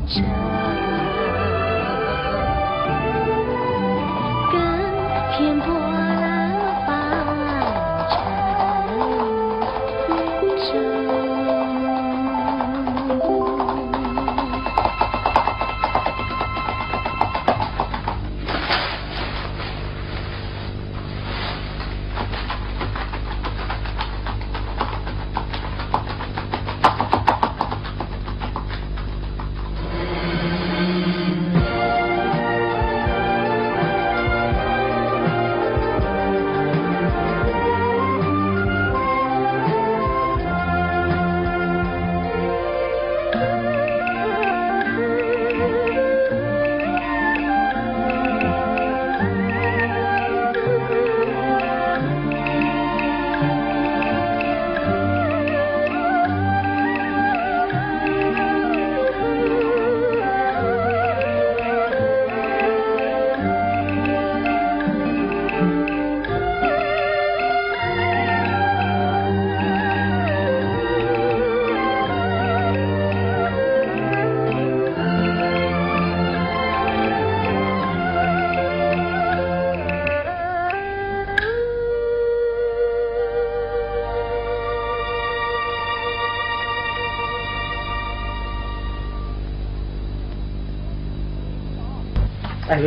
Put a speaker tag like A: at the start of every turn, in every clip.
A: 程，更填破了凡尘舟。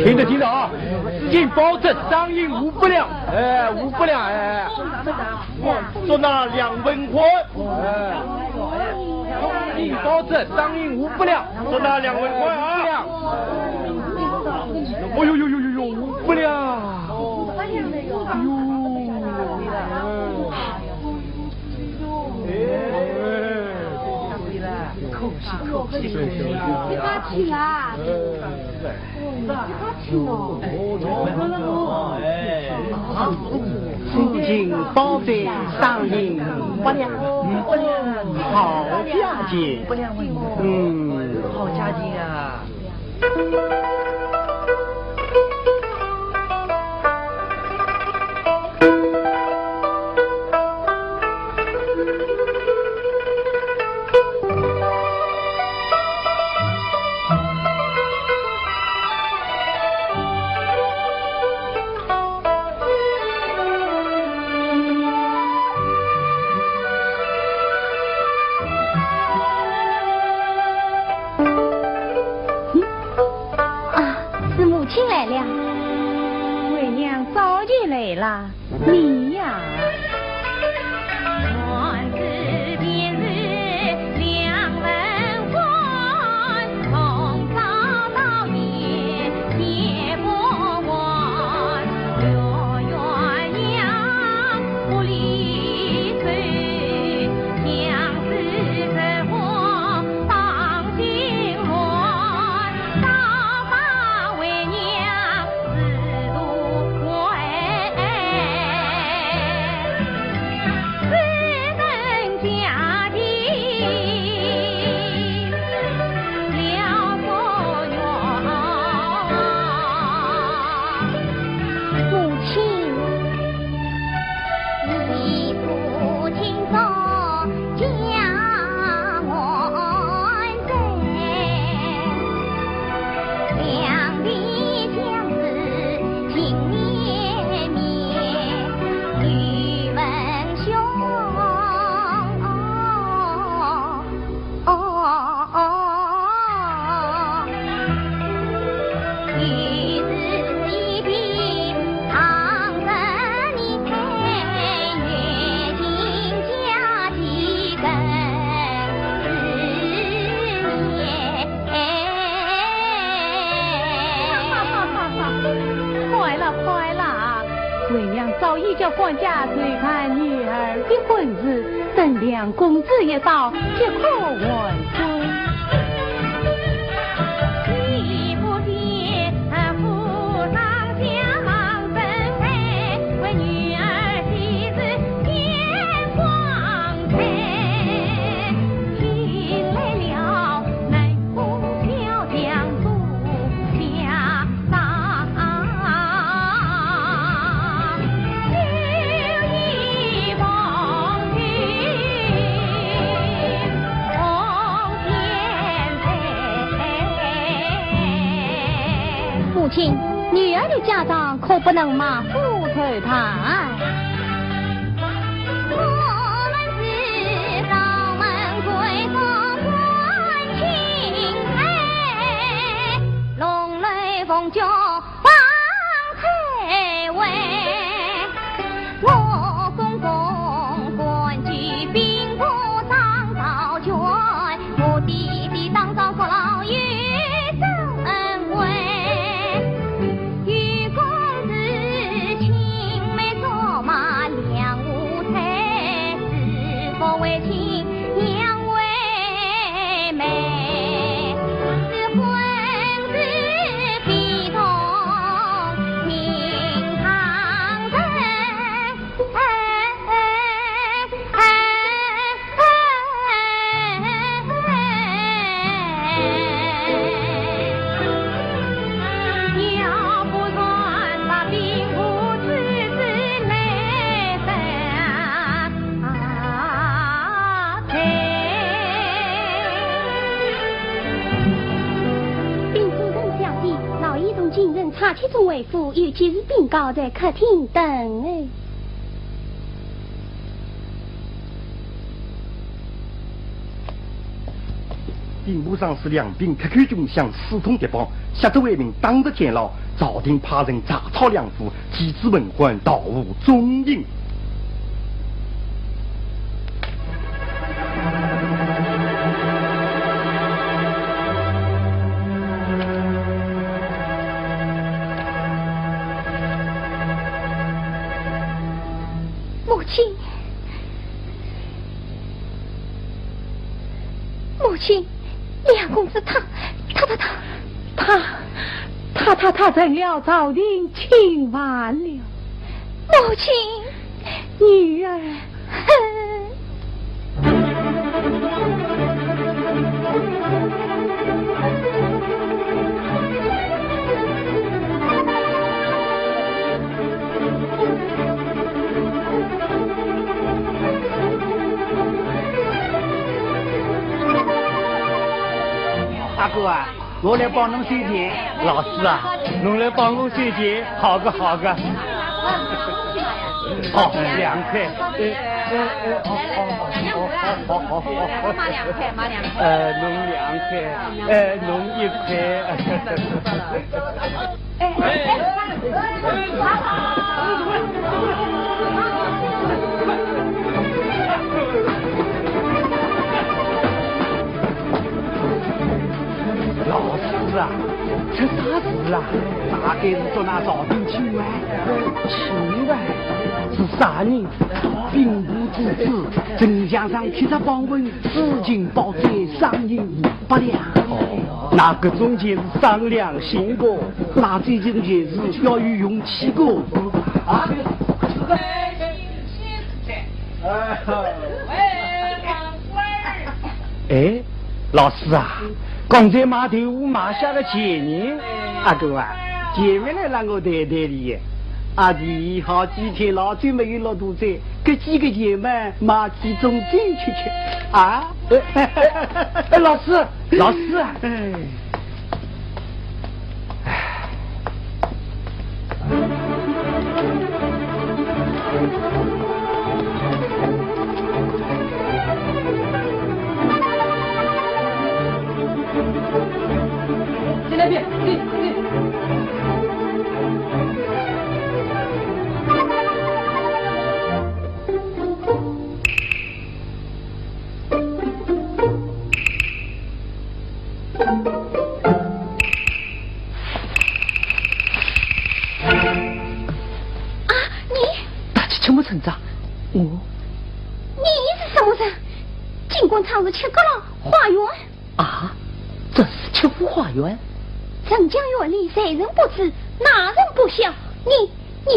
B: 听着啊，应保证赏银5百两，5百两，说那2文宽，应保证赏银5百两，说那2文宽啊。哦呦，5百两，
C: 口气，你把听啊！
D: 父亲保证赏银5百两，好价钱，
E: 好价钱啊！
C: 你呀，
A: 乱世别日2文宽，从早到夜皆不完。月娘不离水，相思可火当心乱。刀法为娘思路快。
C: 叫管家催看女儿的婚事，等2公子一到，即可完婚。
A: 你不必扶上香分配，为女儿妻子添光彩。请来了南宫小将主下葬。风母亲，女儿的家长可不能马虎投胎。我们是道门贵风关青台，龙雷凤脚王太尉，我公公官居兵部当道权，我弟弟当朝国老于正位，于公子青梅竹马两无才，是否为亲娘为媒，是婚事必同明堂人。要不算把兵部之子来分兵部人小弟老一同今人茶器中为父，尤其是禀告在客厅等哎。
B: 兵部上是两兵克扣军向私通敌邦，下奏为民当着监牢，朝廷派人查抄两府，机智文官盗无踪影。
A: 母亲，母亲，梁公子他
C: 成了朝廷亲完了。
A: 母亲，
C: 女儿，
D: 大哥啊，我来帮侬收钱。
B: 老师啊，侬来帮我收钱，好个好个。好，2块。好。
E: 马2块。
B: 侬2块，侬1块。老师啊，这啥事啊？大概是做那朝廷亲外，亲外是啥人？兵部之子，镇江上披着榜文，事情报在商银500两。那个中间是商量行过，那最近件事要有勇气过啊！哎，老师啊，刚才码头屋码下个前人，阿哥啊，前面来让我谈谈你。阿弟好几天老久没有落肚子，这几个钱嘛，买几种酒吃吃啊！老师啊！
E: 在那边，
B: 什么成长？
A: 你是什么人？尽管常是吃个了花园
B: 啊，这是七福花园。
A: 镇江园里谁人不知，哪人不晓？你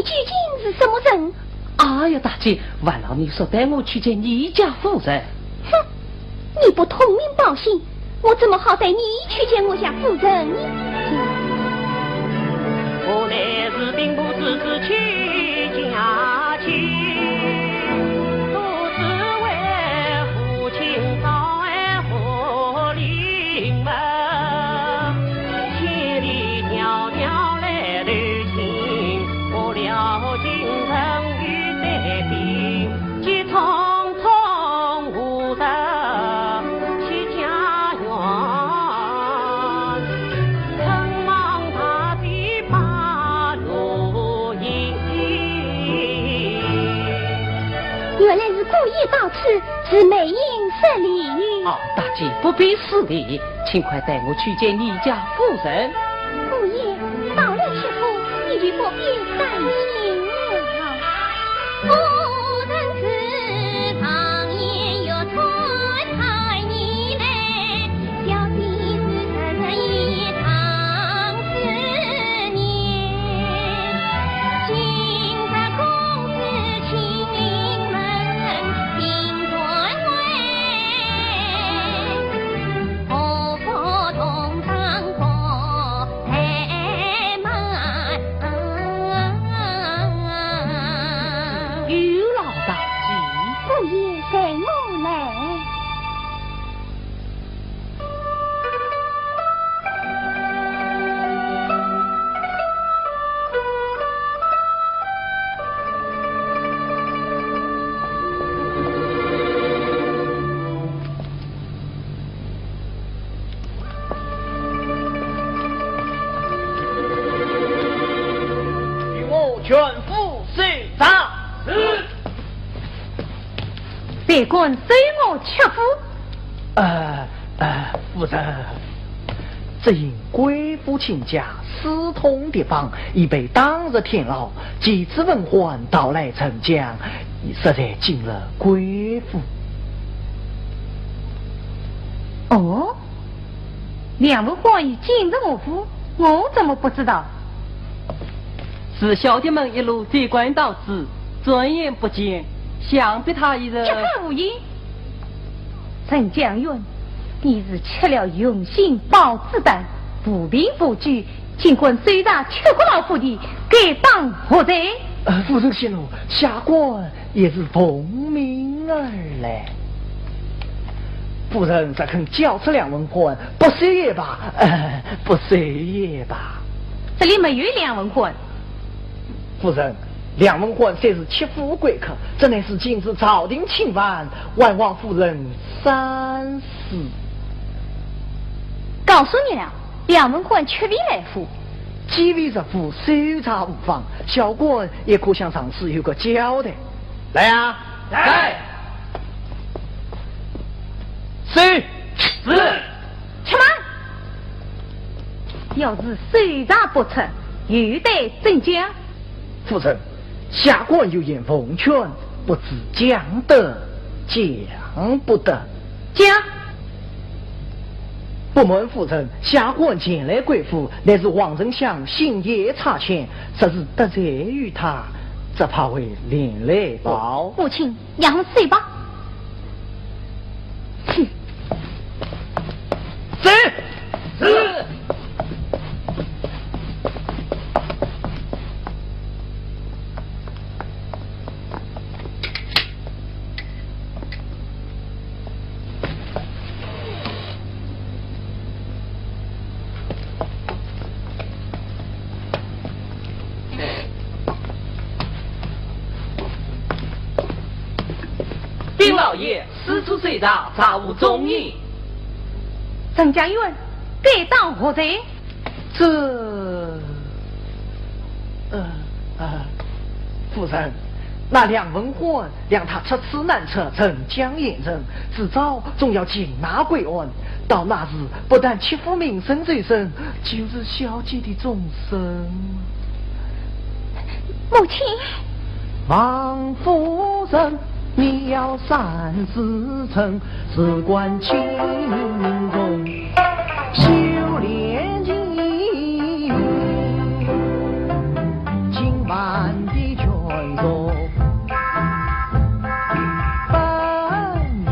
A: 究竟是什么人？
B: 哎呀，大姐，万老你说带我去见你家夫人。
A: 哼，你不通名报姓，我怎么好带你去见我家夫人呢？
F: 我乃是兵部之子去家去，独自为父亲早安和临门，千里迢迢来
C: 到此是美应失礼。
D: 哦，大姐不必失礼，请快带我去见你家夫人。
C: 姑爷，到了时候，你就不必担心了。
A: 夫人此堂言有传开你来，小弟是实实一场思念。今日公子亲临门，听传闻，何不同当过太满？
D: 有劳大姐。
C: 姑爷在我来。
E: 与我全副随长。
C: 别管随我切夫。
D: 夫人，只因贵妇亲家私通敌邦，已被当日天牢，几次文还到来城江，已实在进了贵府。
C: 哦，梁文欢已进入我府，我怎么不知道？
G: 是小弟们一路追关到此，转眼不见，想必他一人。
C: 切客无疑。陈将军，你是吃了用心豹子胆，不凭不据，尽管虽然吃过老夫的，该当何罪？
D: 夫人息怒，下官也是奉命而来。夫人再肯交出梁文欢，不随也罢，不随也罢。
C: 这里没有梁文欢。
D: 夫人，梁文欢虽是欺负贵客，这乃是今日朝廷请晚，万望夫人三思。
C: 告诉你了，梁文欢确必来府。
D: 既为这府搜查无妨，小官也可向上司有个交代。来啊，来！是。
C: 吃嘛！要是搜查不成，有待增加。
D: 夫人，下官有言奉劝，不知讲得讲不得。
C: 讲。
D: 不瞒夫人，下官前来贵府，乃是王丞相星夜差遣，实是得罪于他，这怕会连累报。
C: 母亲，让我睡吧。哼。
D: 是。
G: 丁老爷，私处随查，查无踪影。
C: 陈将军，该当何罪？
D: 夫人，那梁文欢让他出此难测，城江严人，迟早总要擒拿归案。到那日，不但欺负民生罪身，就是小姐的终身。
C: 母亲，
D: 王夫人，你要三思成，事关轻重，修炼机遇，今晚的全肉本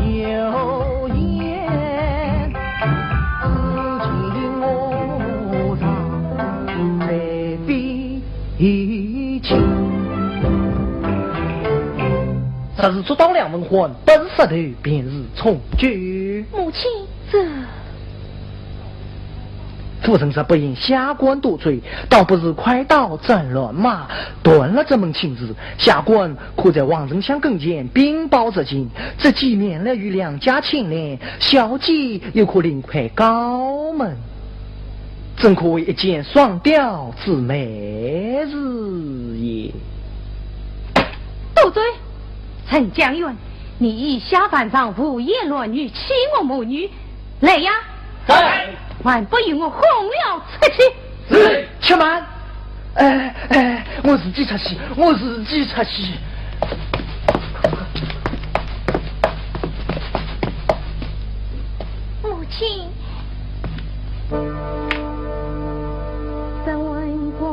D: 有言，如今我常在比情。这是捉到梁文欢，本石头便是从军。
C: 母亲，这
D: 夫人这不因下官多罪，倒不是快刀斩乱麻，断了这门亲事。下官可在王丞相跟前禀报这情，这几年来与两家牵连，小姐又可另快高门，真可谓一箭双雕之美日也。
C: 斗嘴！陈将军，你以下犯上胡言乱语，欺我母女，来呀！
E: 在，
C: 还不与我轰了出去！
E: 是，
D: 且慢，我自己出去，我自己出去。
A: 母亲，怎问官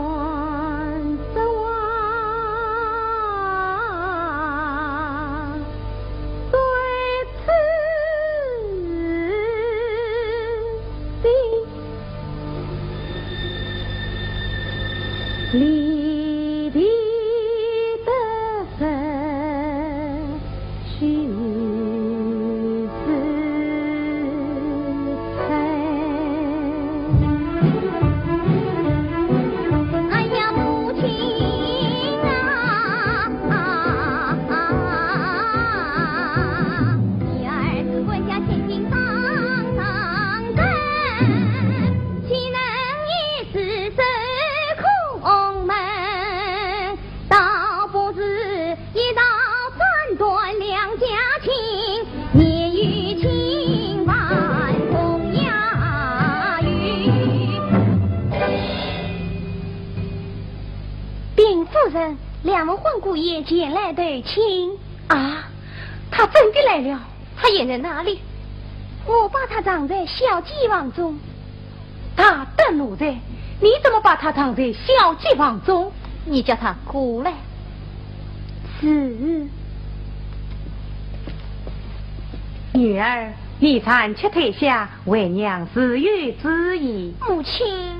A: 怎问对此的离地得分须两门混姑爷捡来的亲
C: 啊，他真的来了。
A: 他演在哪里？我把他藏在小鸡房中。
C: 他的奴才，你怎么把他藏在小鸡房中？
A: 你叫他过来。
C: 是。女儿，你暂且退下，为娘自有旨意。
A: 母亲。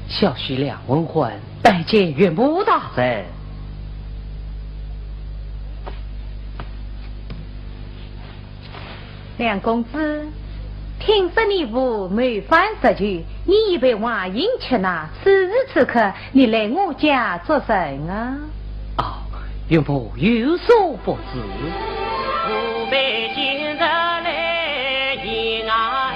G: 小婿两文欢，拜见岳母大人。
C: 梁公子，听说你父没饭食酒，你已被华阴吃拿，此时此刻你来我家做甚啊？
G: 哦，岳母有所不知。
F: 吾辈今日来迎啊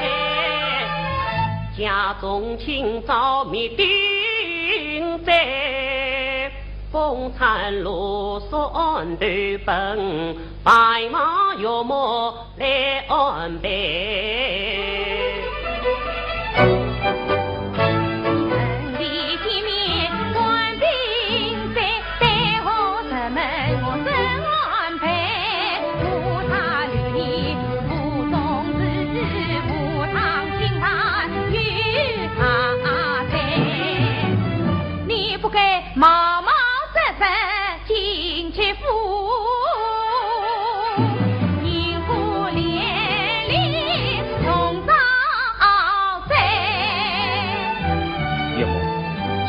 F: 家中清早米丁在，风餐露宿安头本，白马玉马来安排。
C: 毛毛瑟瑟进去府，银虎连连同早在。
G: 岳母，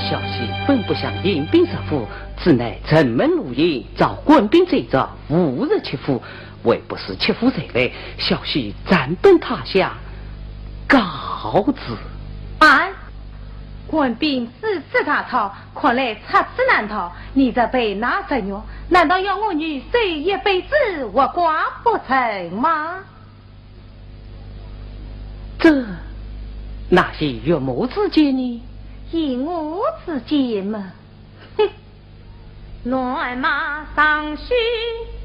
G: 小婿本不想引兵入府，只乃城门如营，遭官兵追着，误入其府，为不是切腹罪类，小婿暂奔他乡告知。
C: 啊！官兵四次大逃，看来插翅难逃。你这被拿着药，难道要我女谁一辈子活寡不成吗？
G: 这那些岳母之间呢？
C: 以我之间嘛，哼！乱马上须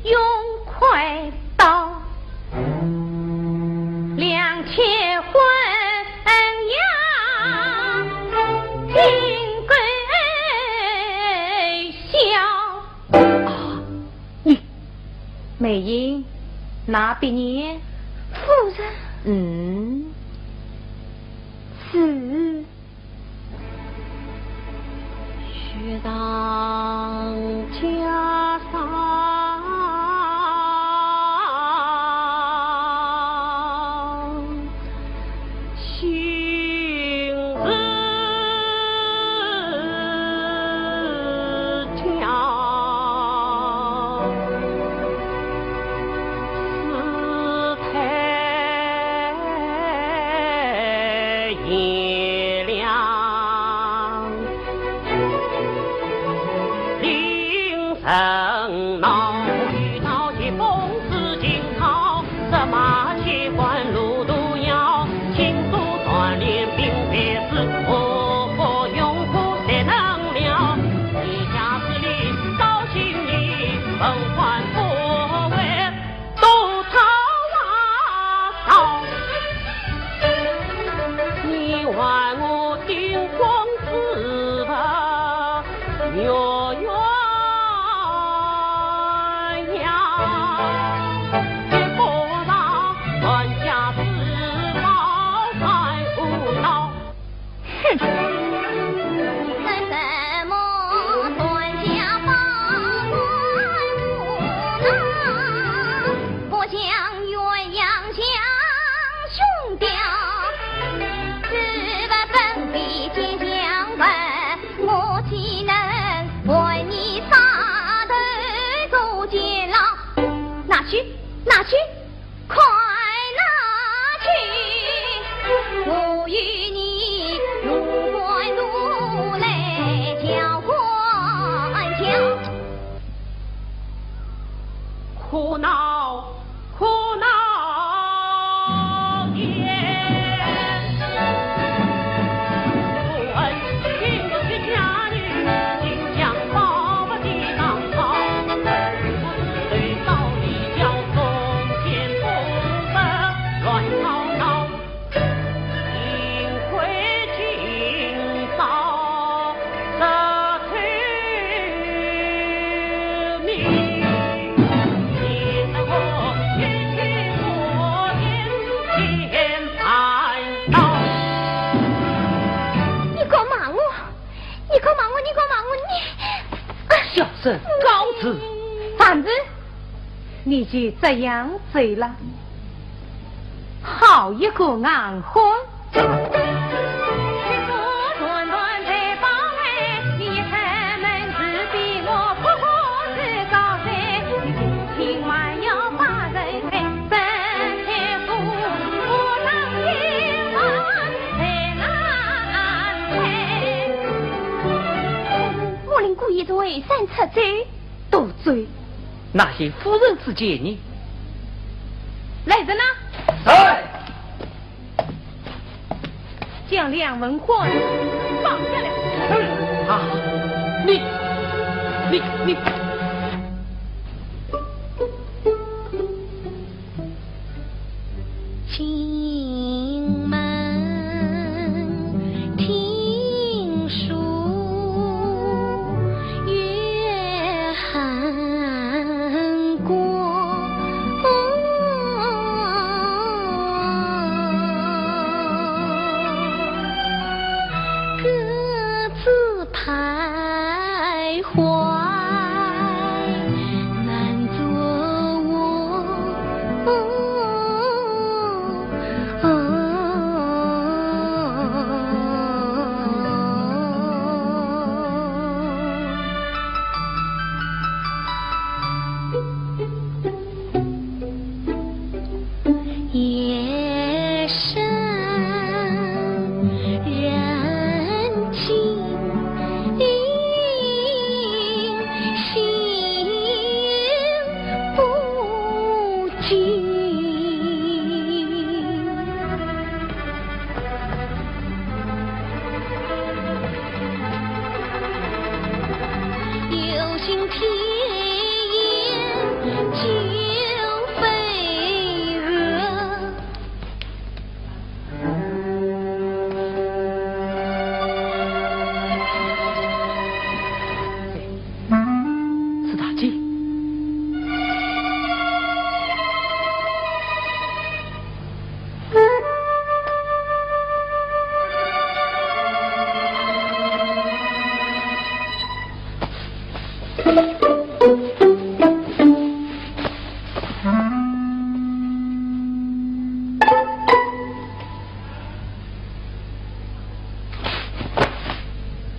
C: 用快刀，两千婚呀，听归笑啊！你美英哪比你
A: 夫人？
C: 是
F: 学当家上心日跳，四太炎凉，凌晨闹雨闹起风似惊涛，策马切换路途遥，轻松锻炼。梦幻不为都逃啊！你还我丁光子吧，哟哟呀！结果那人家自保才无道，哼！
A: 拿去，快拿去！我与你如怪如来交换枪，
F: 苦恼苦恼也。父恩应有些家女，竟将宝宝的当好，对道理教宗天不得乱吵闹，因会今早得罪命。
G: 小生告辞。
C: 反正你就这样走了，好一个硬货！
A: 一对三尺罪，
C: 多罪。
G: 那些夫人之见呢？
C: 来人呐！
E: 来，
C: 将梁文焕放下来。
G: 啊！你。
A: 进门听书。徘徊难做我，夜深人静。有心天眼就飞蛾，
G: 是大姐。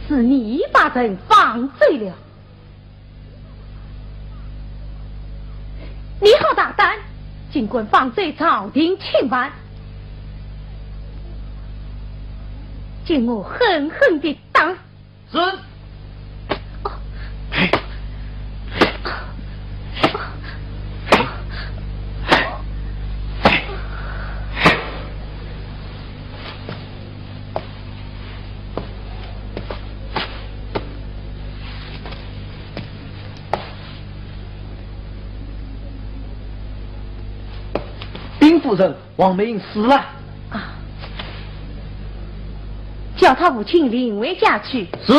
C: 是你把人放罪了，你好大胆，尽管放罪朝廷清办，请我狠狠地打。
E: 是。
D: 夫人王美英死了。
C: 啊！叫他父亲临危家去。
D: 是。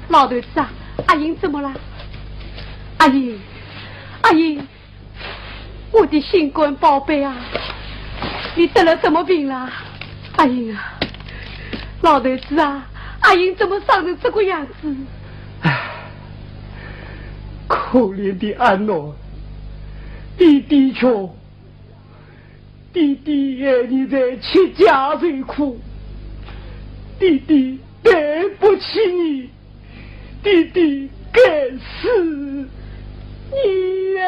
C: 老头子啊，阿英怎么了？阿英，阿英，我的心肝宝贝啊，你得了什么病了？阿英啊，老头子啊，阿英怎么伤成这个样子？
B: 唉，可怜的安诺，弟弟穷，弟弟爱你在七家受苦，弟弟对不起你，弟弟该死你呀！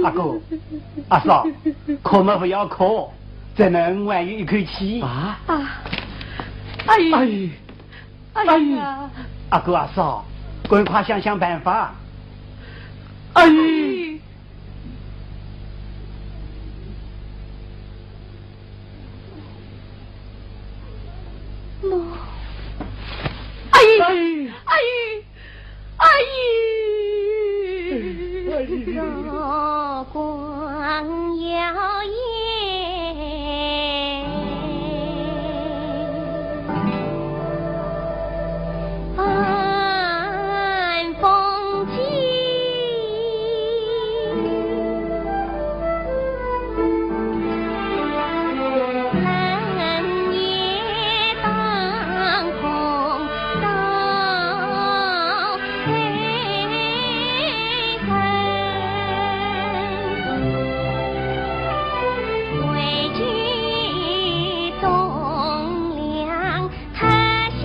B: 阿哥、阿嫂，可么不要哭，再能还有一口气啊！
C: 阿姨，
B: 阿姨，
C: 阿姨啊！
B: 阿哥、阿嫂，赶快想想办法！
C: 阿姨，阿姨，阿姨，阿姨，阿姨，
A: 韶光摇曳，晚风起，冷夜当空到黑晨，为君栋梁特献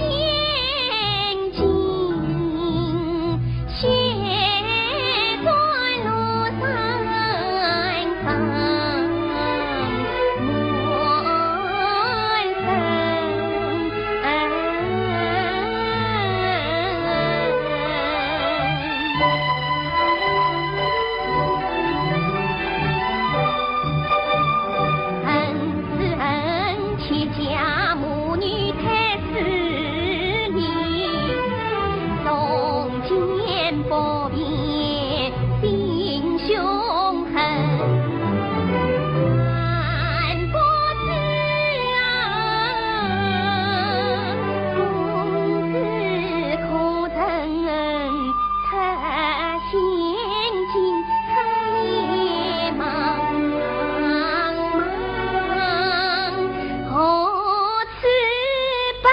A: 金，血钻路三方莫恩是恩，戚家母女太思念，从前不变心凶狠，俺不知啊，公子可曾特献金，黑夜茫茫，何此奔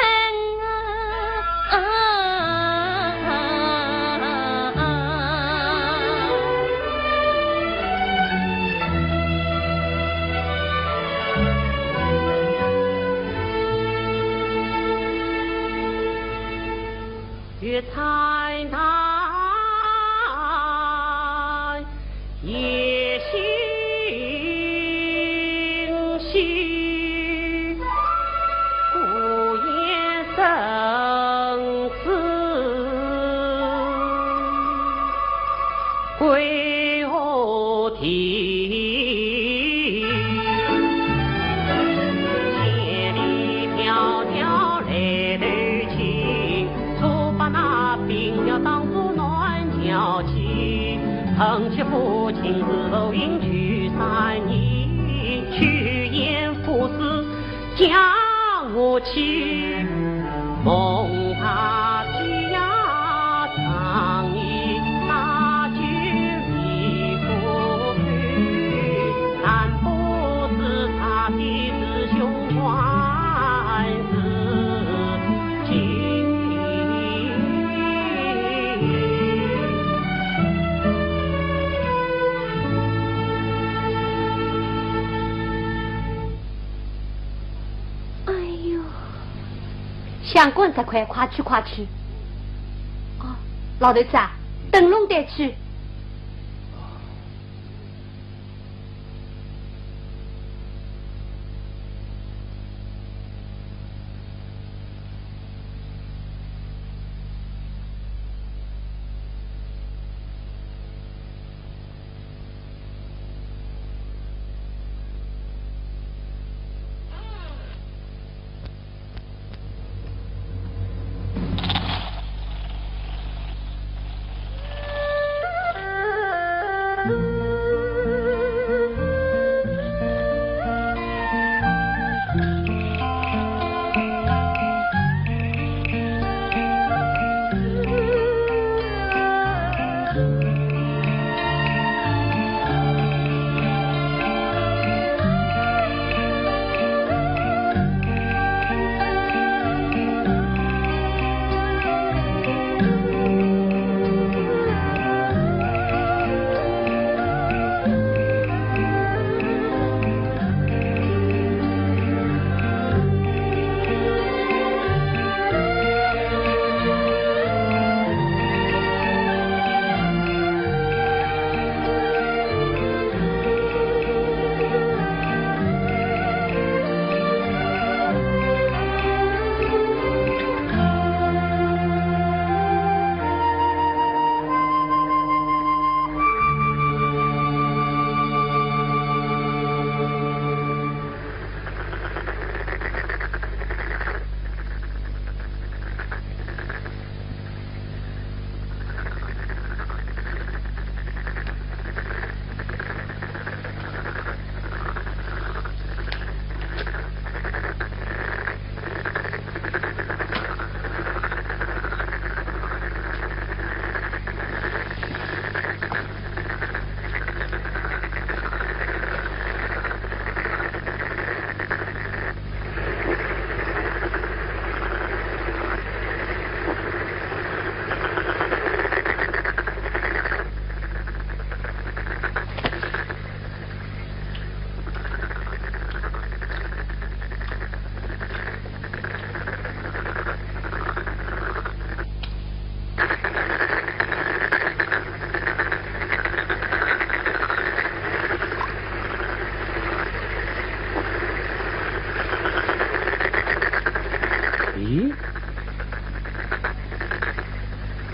F: 月彩台，夜星稀，孤雁生死归何地？千里迢迢来头去，错把那冰雕当作暖脚气。恨其父亲是否应去3年，去言父死将我妻，梦他家长衣那句离不去，但不是他的师兄还是亲。
C: 哎呦，相公这块，快去快去！哦，老头子啊，灯笼带去。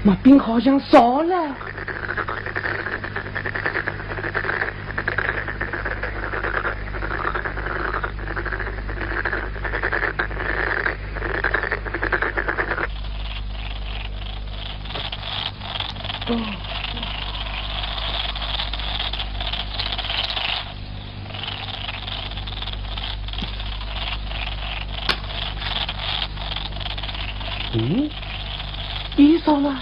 B: 马兵好像少了。衣裳了。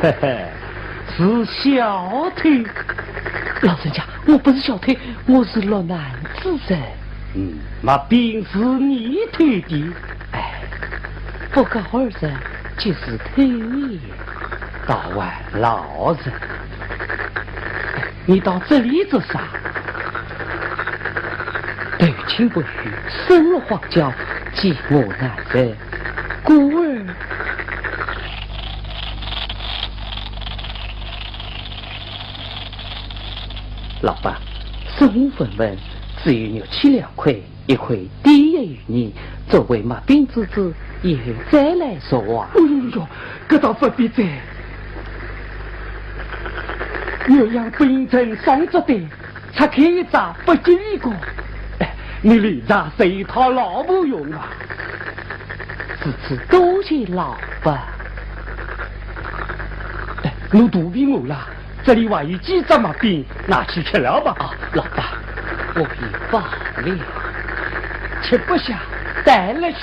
B: 嘿嘿，是小腿。
D: 老人家，我不是小腿，我是落男子噻。
B: 那病是你腿的。
D: 哎，不告二人就是腿。
B: 大碗老人，你到这里做啥？
D: 对亲不许，生了荒郊，寂寞难忍，故而。老爸，孙问问，至于牛7两块，一块低也于你，作为马兵之子，以后再来说话。
B: 哎呦，这倒不必再。岳阳兵臣上着的，才开一闸不经一个。你立闸是一套老不用啊！
D: 此次多谢老爸。
B: 我肚皮饿了。这里还有几只马兵，拿去吃了吧。
D: 老爸，我已饱了，
B: 吃不下，带了去。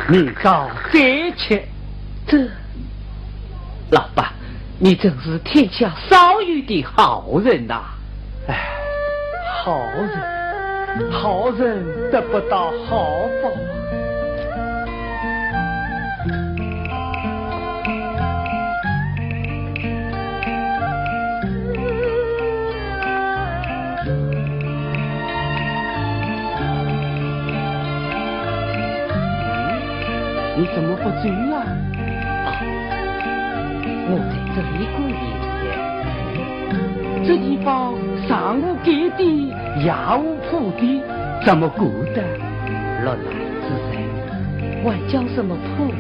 B: 明早再吃。
D: 这，老爸，你真是天下少有的好人呐！
B: 好人得不到好报。你怎么不追了？
D: 我在这里过夜。
B: 这地方上无盖地，下无铺地，怎么过的？
D: 落难之人，还叫什么铺盖？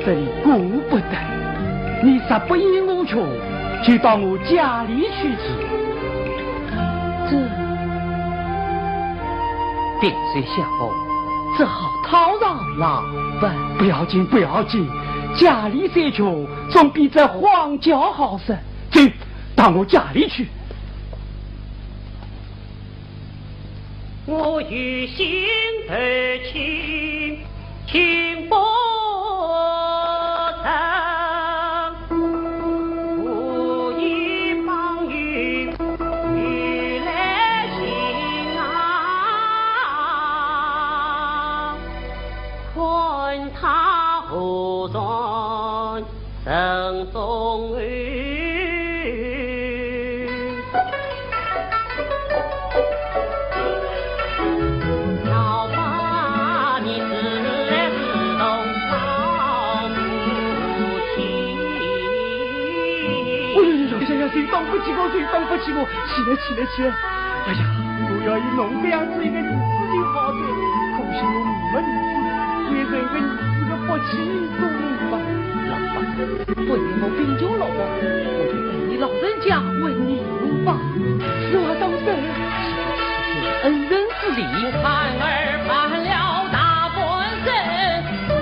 B: 这里顾不得。你实不嫌我穷，就到我家里去住。
D: 这病虽下后，只好讨扰老板。
B: 不要紧，不要紧，家里再穷，总比这荒郊好些。走，到我家里去。
F: 我与心而亲，情不曾。正中儿，要把你自动到母亲。
B: 谁当不起我，谁当不起我？起来！哎呀，我要以侬这样子一个儿子就好的，可惜我没儿子，也认个儿子的不起做人吧。
D: 老爸，不因我贫穷老婆，我就等你老人家为你吧。
B: 实话当真，
D: 是恩人之礼。
F: 盼儿盼了大半生，只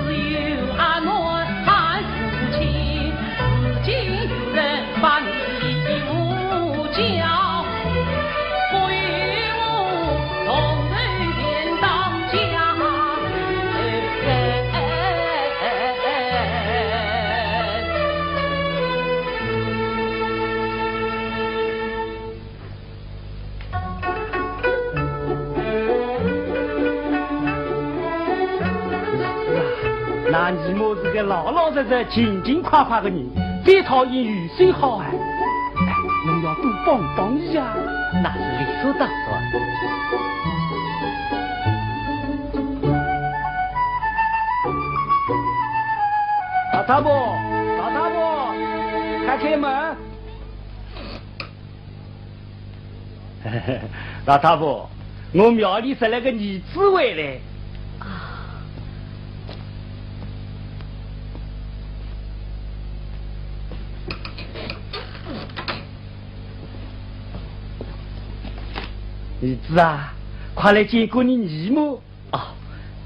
F: 有阿诺盼父亲，如今有人把你的母教。
B: 那你母是个老老实实、勤勤快快的人，最讨厌雨水好哎。侬要多帮帮一下，
G: 那是理所当然。
B: 老太婆，老太婆，开门！老太婆，我庙里生了个儿子回来。儿子啊，快来见过你姨母。
G: 哦，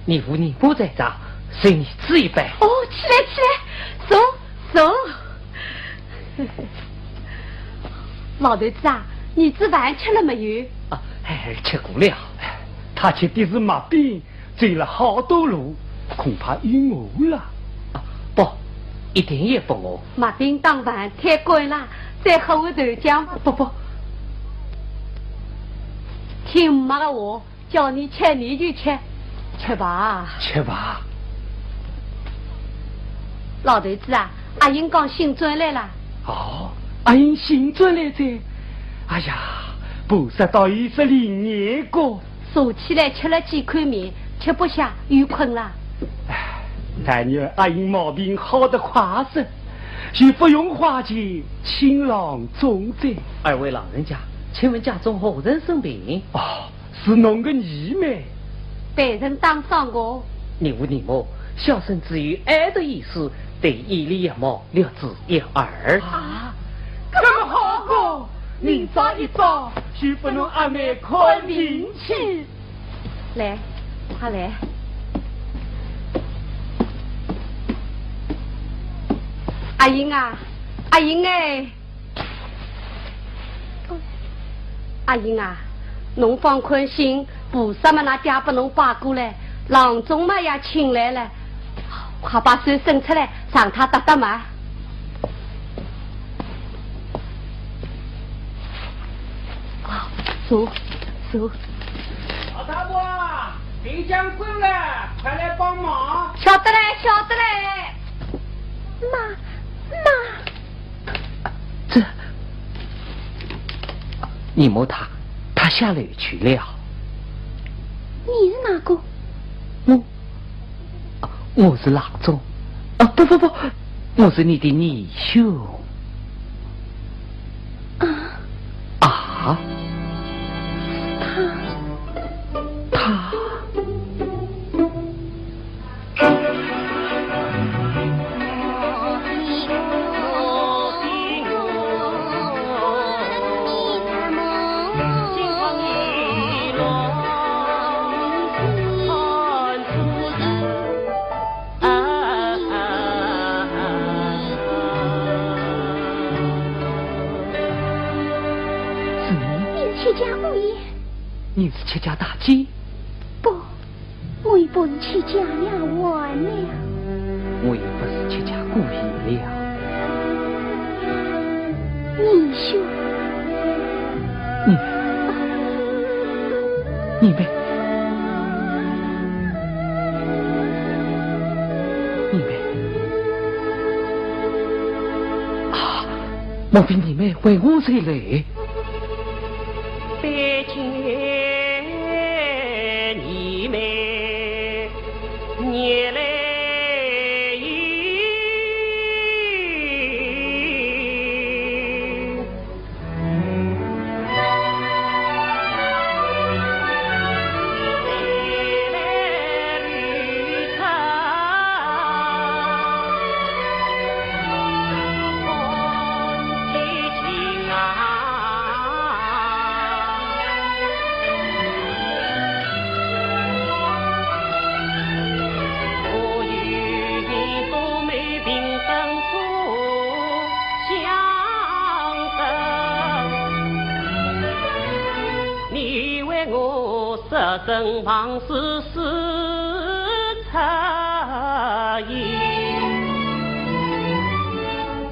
G: 你父你母在这，随你吃一杯。
C: 哦，起来，走。老头子啊，你这饭吃了没有？
G: 啊，吃过了。
B: 他吃的是麦饼，走了好多路，恐怕晕饿了。
G: 不，一点也不饿。
C: 麦饼当饭太贵了，再喝碗豆浆。
G: 不。
C: 听妈的话，叫你吃你就吃，吃吧。
B: 吃吧。
C: 老头子啊，阿英刚新转来了。
B: 哦，阿英新转来噻。哎呀，菩萨到20年过。
C: 坐起来吃了几口面，吃不下又困了。
B: 但愿阿英毛病好得快些，就不用花钱请郎中在。
G: 二位老人家，请问家中何人生病？
B: 哦，是侬个姨妹。
C: 别人当上我。
G: 你父你母孝顺之于爱的意思，对一里一毛了之一二。
B: 啊，这么好过，明早一早就不能阿妹看病去。
C: 来，他来。阿英啊，阿英哎，阿英啊，侬放宽心，菩萨们那家不能罢过来，郎中嘛也请来了，快把手伸出来，让他搭嘛。走。
B: 老太婆，冰箱滚了，快来帮忙。
C: 晓得嘞。妈。
G: 这，你母他下楼去了。
C: 你是哪个？
G: 我是郎中。不，我是你的女婿。啊？他。你是戚家大姐？
A: 不，我也不是戚家了，完了。
G: 我也不是戚家故意了。
A: 你说，
G: 你妹，啊！莫非你妹为我才来？
F: 拜见你妹，年来身旁事事插意，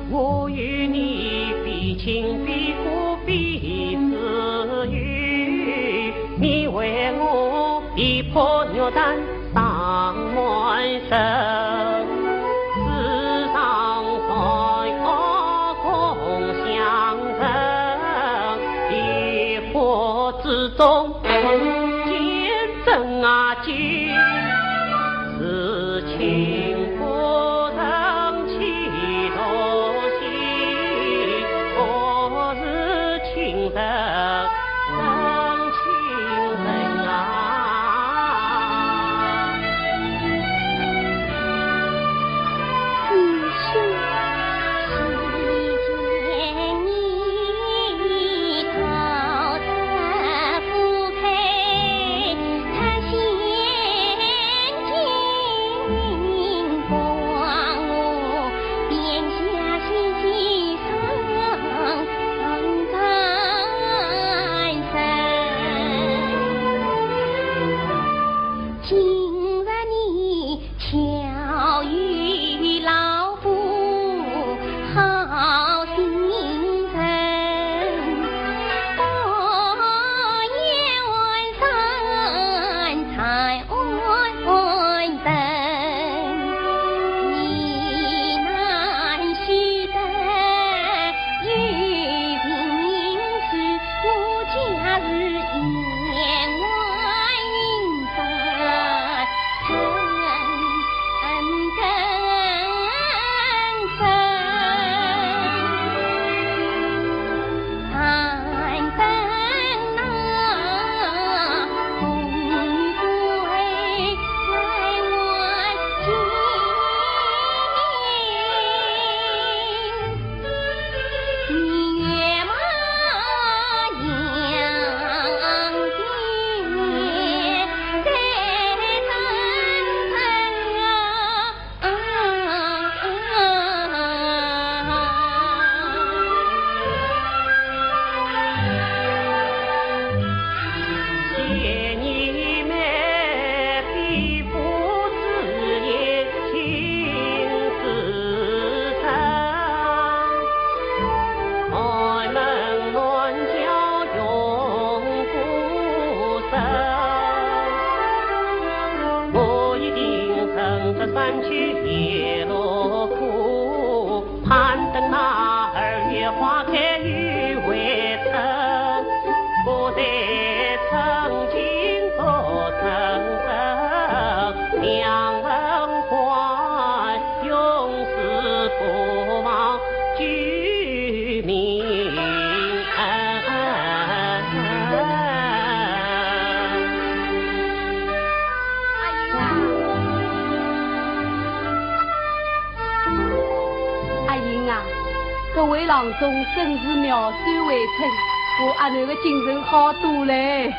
F: 我与你比亲比故比自语，你为我逼迫虐待上满身。中见证啊见，此情不能起多心，我是情人真情人啊。
C: 中真是妙手为称，我阿囡的精神好多嘞。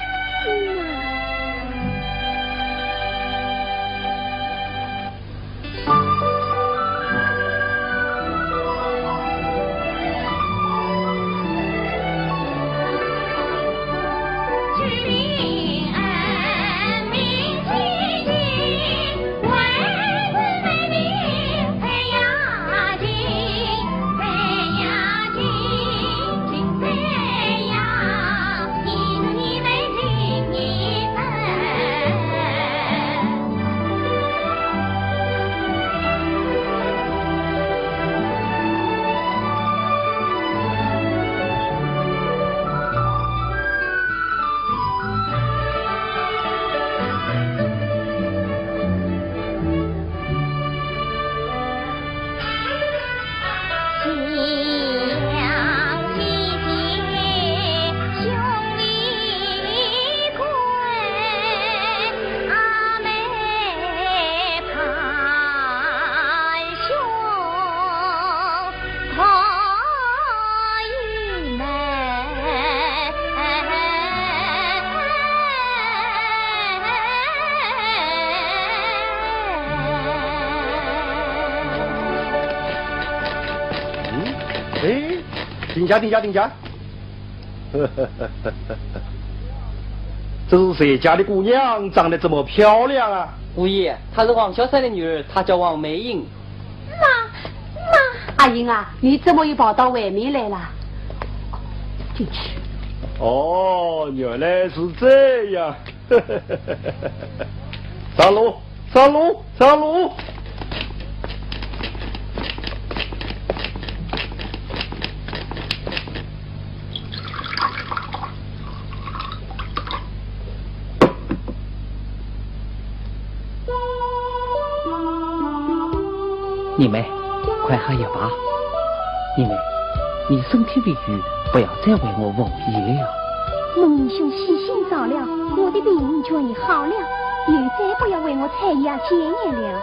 B: 定价！这是谁家的姑娘，长得这么漂亮啊？
G: 姑爷，她是王小三的女儿，她叫王美英。
C: 阿英啊，你怎么又跑到外面来了？进去。
B: 哦，原来是这样。上路！
G: 你妹，快喝一把。你妹，你身体为余，不要再为我奉医了。
A: 孟英雄细心照料，我的病却已好了，也再不要为我采药检验了。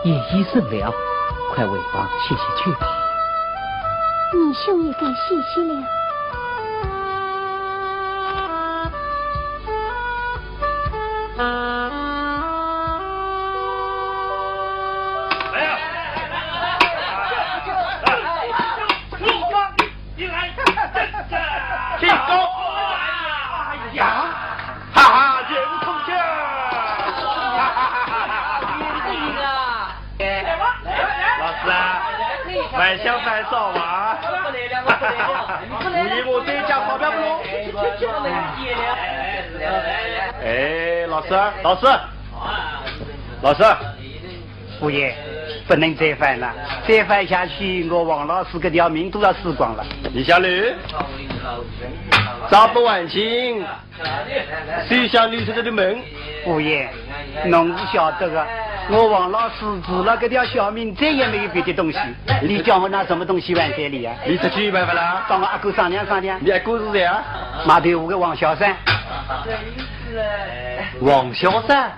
G: 夜已深了，快为王歇歇去吧。
A: 你兄也该歇息了。
E: 买香买少啊！你我这家好票不咯？哎，老师，
B: 夫爷，不能再犯了，再犯下去，我王老师这条命都要死光了。
E: 李小吕，早不晚清，谁向女出这的门？
B: 夫爷，侬是晓得的。我王老师除了这条小命，再也没有别的东西。你叫我拿什么东西还给你啊？
E: 你出去有办法啦？
B: 帮我阿哥商量商量。
E: 你阿哥是谁啊？
B: 码头湖的王小山。
E: 王小山。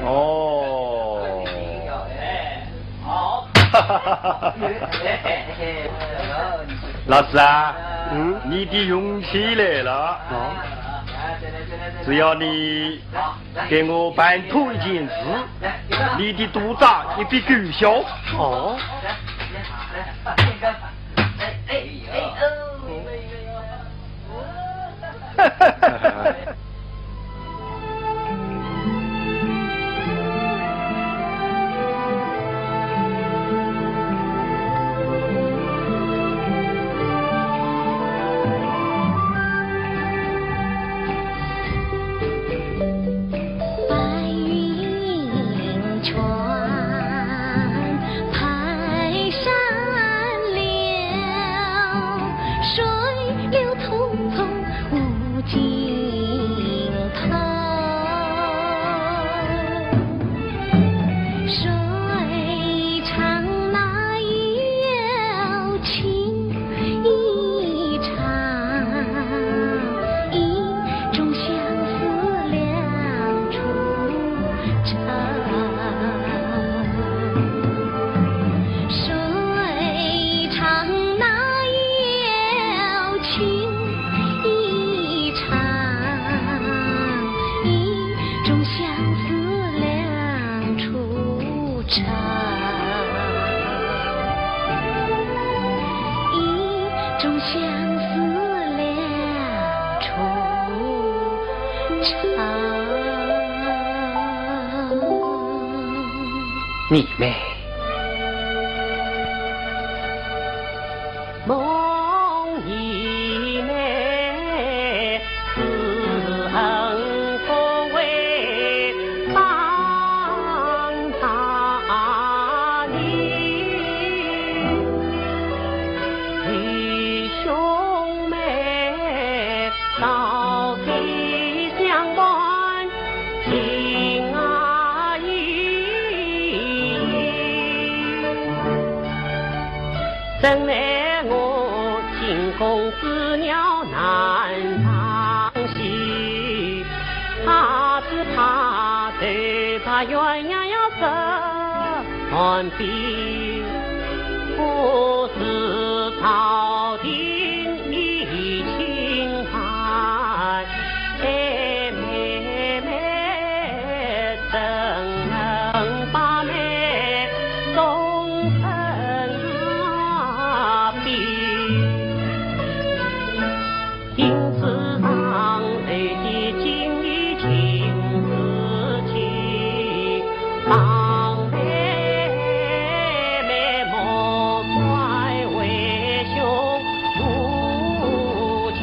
E: 哦。老师啊，你的勇气来了。只要你给我办妥一件事，你的督长一笔勾销。哦。
A: 水流匆匆无尽。
G: 你妹。
F: 真奈我进宫子鸟难放心，怕只怕头怕鸳鸯要生寒病，不是朝廷已轻判，妹妹怎能把妹送成因此让泪的经历情自己，帮妹妹莫怪为兄无情。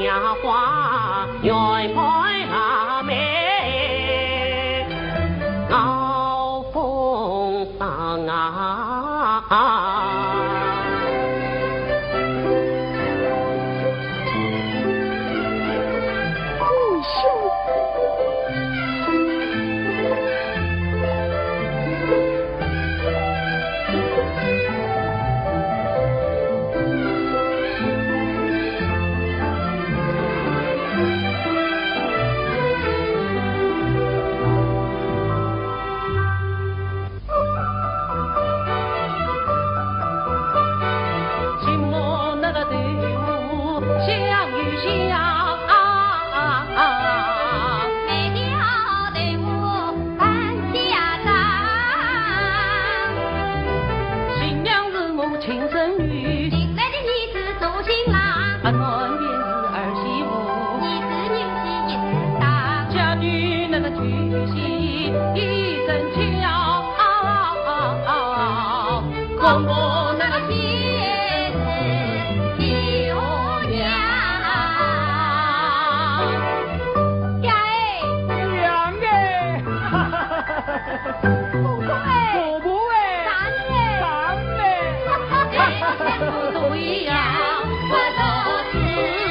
F: 家花原配阿妹，傲风上啊。不一样，我都是。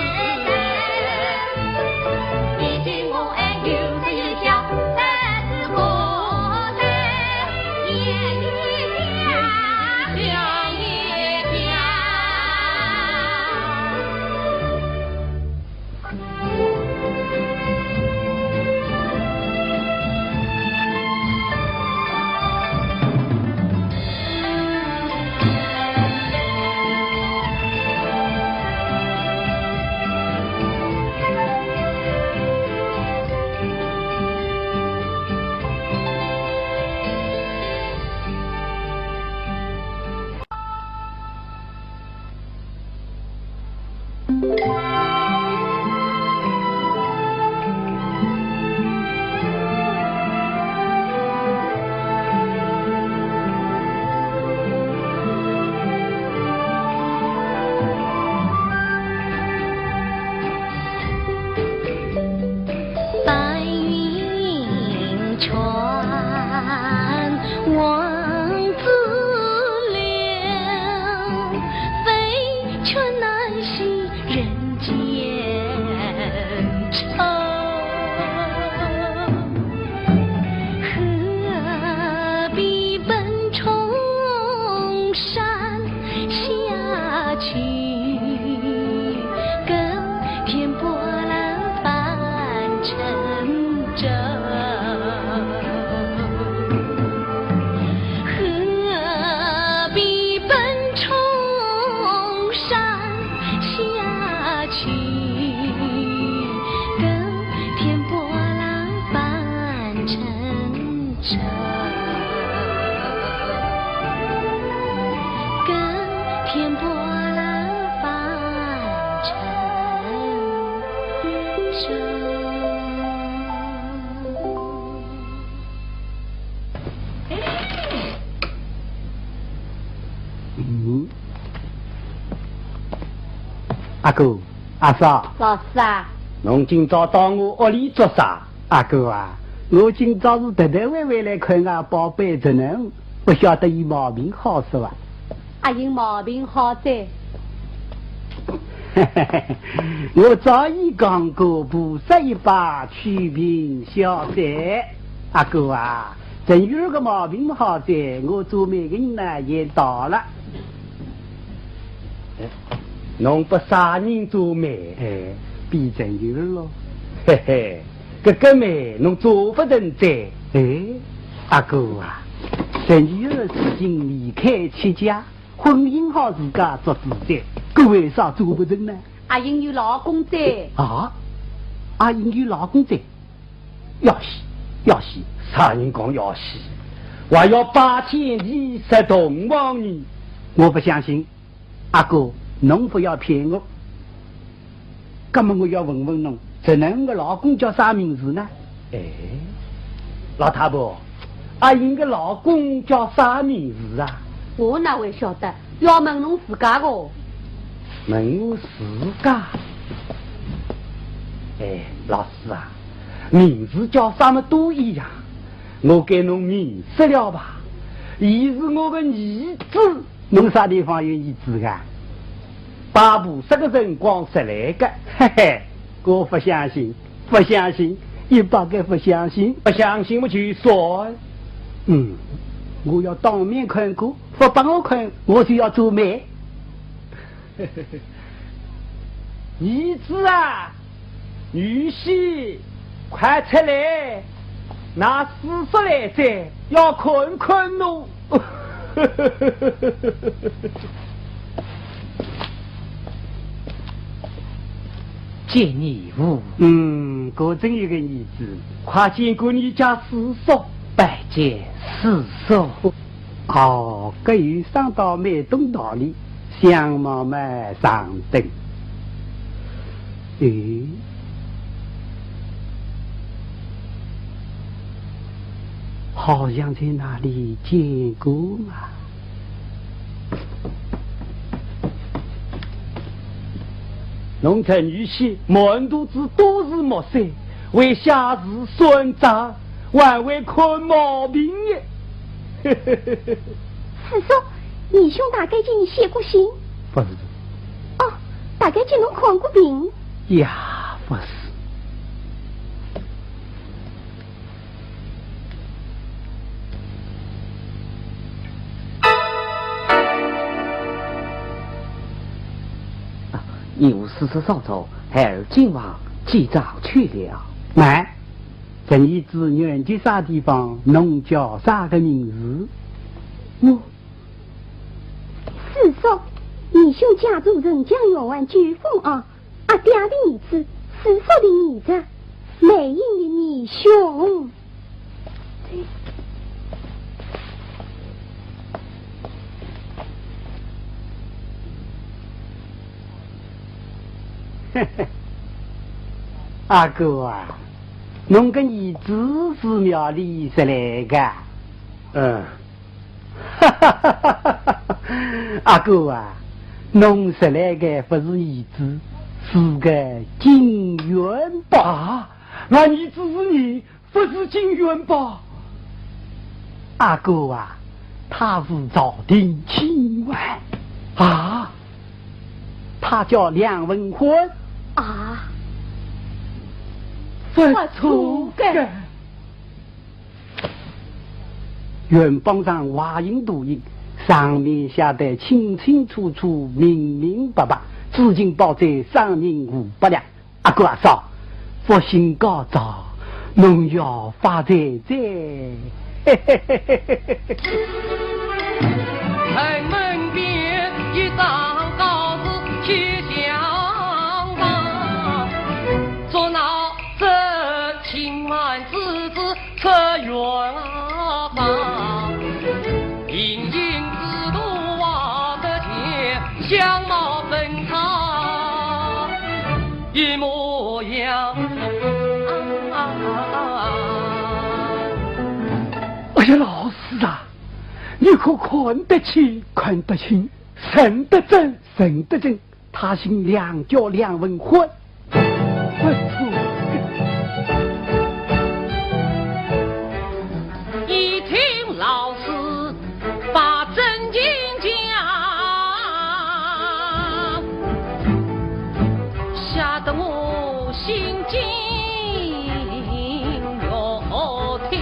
B: 阿哥、阿嫂，
C: 老师啊，
B: 侬今朝到我屋里做啥？阿哥啊，我今朝是特特微微来看俺宝贝侄女，不晓得伊毛病好是吧？
C: 阿英毛病好在。
B: 我早已讲过，菩萨一把去病消灾。阿哥啊，正有个毛病好在，我做媒个人呢也到了。侬不啥人做媒？变成有咯。嘿嘿，这个媒侬做不成在。阿哥啊，正有事情离开戚家，婚姻好自家做主宰，各为啥做不成呢？
C: 阿英有老公在。
B: 啊，阿英有老公在，要死要死！啥人讲要死？还要8天前杀同亡人，我不相信。阿哥，侬不要骗我。那么我要问问侬，这能个老公叫啥名字呢？老太婆，阿英个老公叫啥名字啊？
C: 我哪会晓得？要问侬自家个。
B: 问我自家？老师啊，名字叫啥么都一样，我给侬认识了吧？伊是我的儿子，侬啥地方有儿子啊？把菩萨个辰光识来个，嘿嘿，我不相信，不相信，100个不相信，不相信我就说。我要当面看过，不帮我看，我就要做媒。儿子啊，女婿，快出来，拿40来载，要看看侬。
G: 见义父，
B: 果真有个儿子，快见过你家师叔，
G: 拜见师叔。
B: 各有上道没懂道理，相貌嘛上等。好像在哪里见过嘛。农村女婿满肚子都是墨水，为下士算账，还会看毛病耶。
A: 师叔，义兄大概叫你写过信？
B: 不是。
A: 大概叫侬看过病？
B: 呀，不是。
G: 义务师叔少走，孩儿今晚记账去了。
B: 来，这儿子原籍啥地方？侬叫啥个名字？
A: 师叔，义兄家住人江远湾九峰啊，阿爹的儿子，师叔的儿子，美英的义兄。
B: 阿哥啊，侬跟儿子是庙里是来的？
E: 嗯。
B: 阿哥啊，侬是来的不是儿子，是个金元宝啊！那儿子是你，不是金元宝。阿哥啊，他是朝廷亲外啊，他叫梁文欢
C: 啊，
B: 不错的。元榜上画印读印，上面写得清清楚楚、明明白白，至今报在3人500两。阿哥阿嫂，福星高照，侬要发财财！
H: 城门边一张告示去相望，说那这千万之子出远方，隐隐之路望得见，相貌分差一模样。
B: 哎呀，老师啊，你可看得清，看得清，认得真，认得真。他姓梁，叫梁文欢。不错。
H: 一听老师把真经讲，吓得我心惊又跳。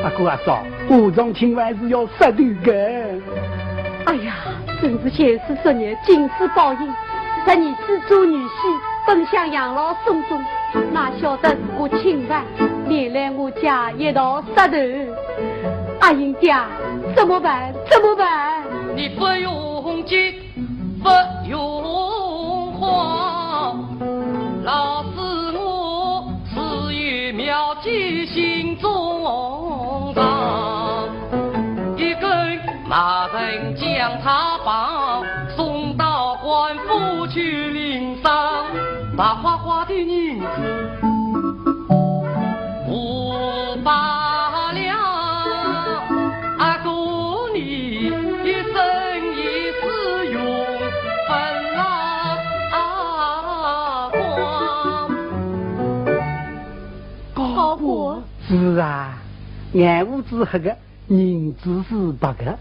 B: 阿哥阿嫂，武装亲外是要杀头的。
C: 哎呀，真是前世10年，今世报应。这儿子做女婿，本想养老送终，哪晓得是我亲外，连来我家一道杀头。阿英爹，怎么办？怎么办？
H: 你不用急，不用慌，老师我是有妙计心中藏，一根马人将他绑，送到官府去领赏，把花花的银子500两，阿哥你一生一世永分光。
C: 高哥，
B: 是啊，俺屋子黑个，银子是白个，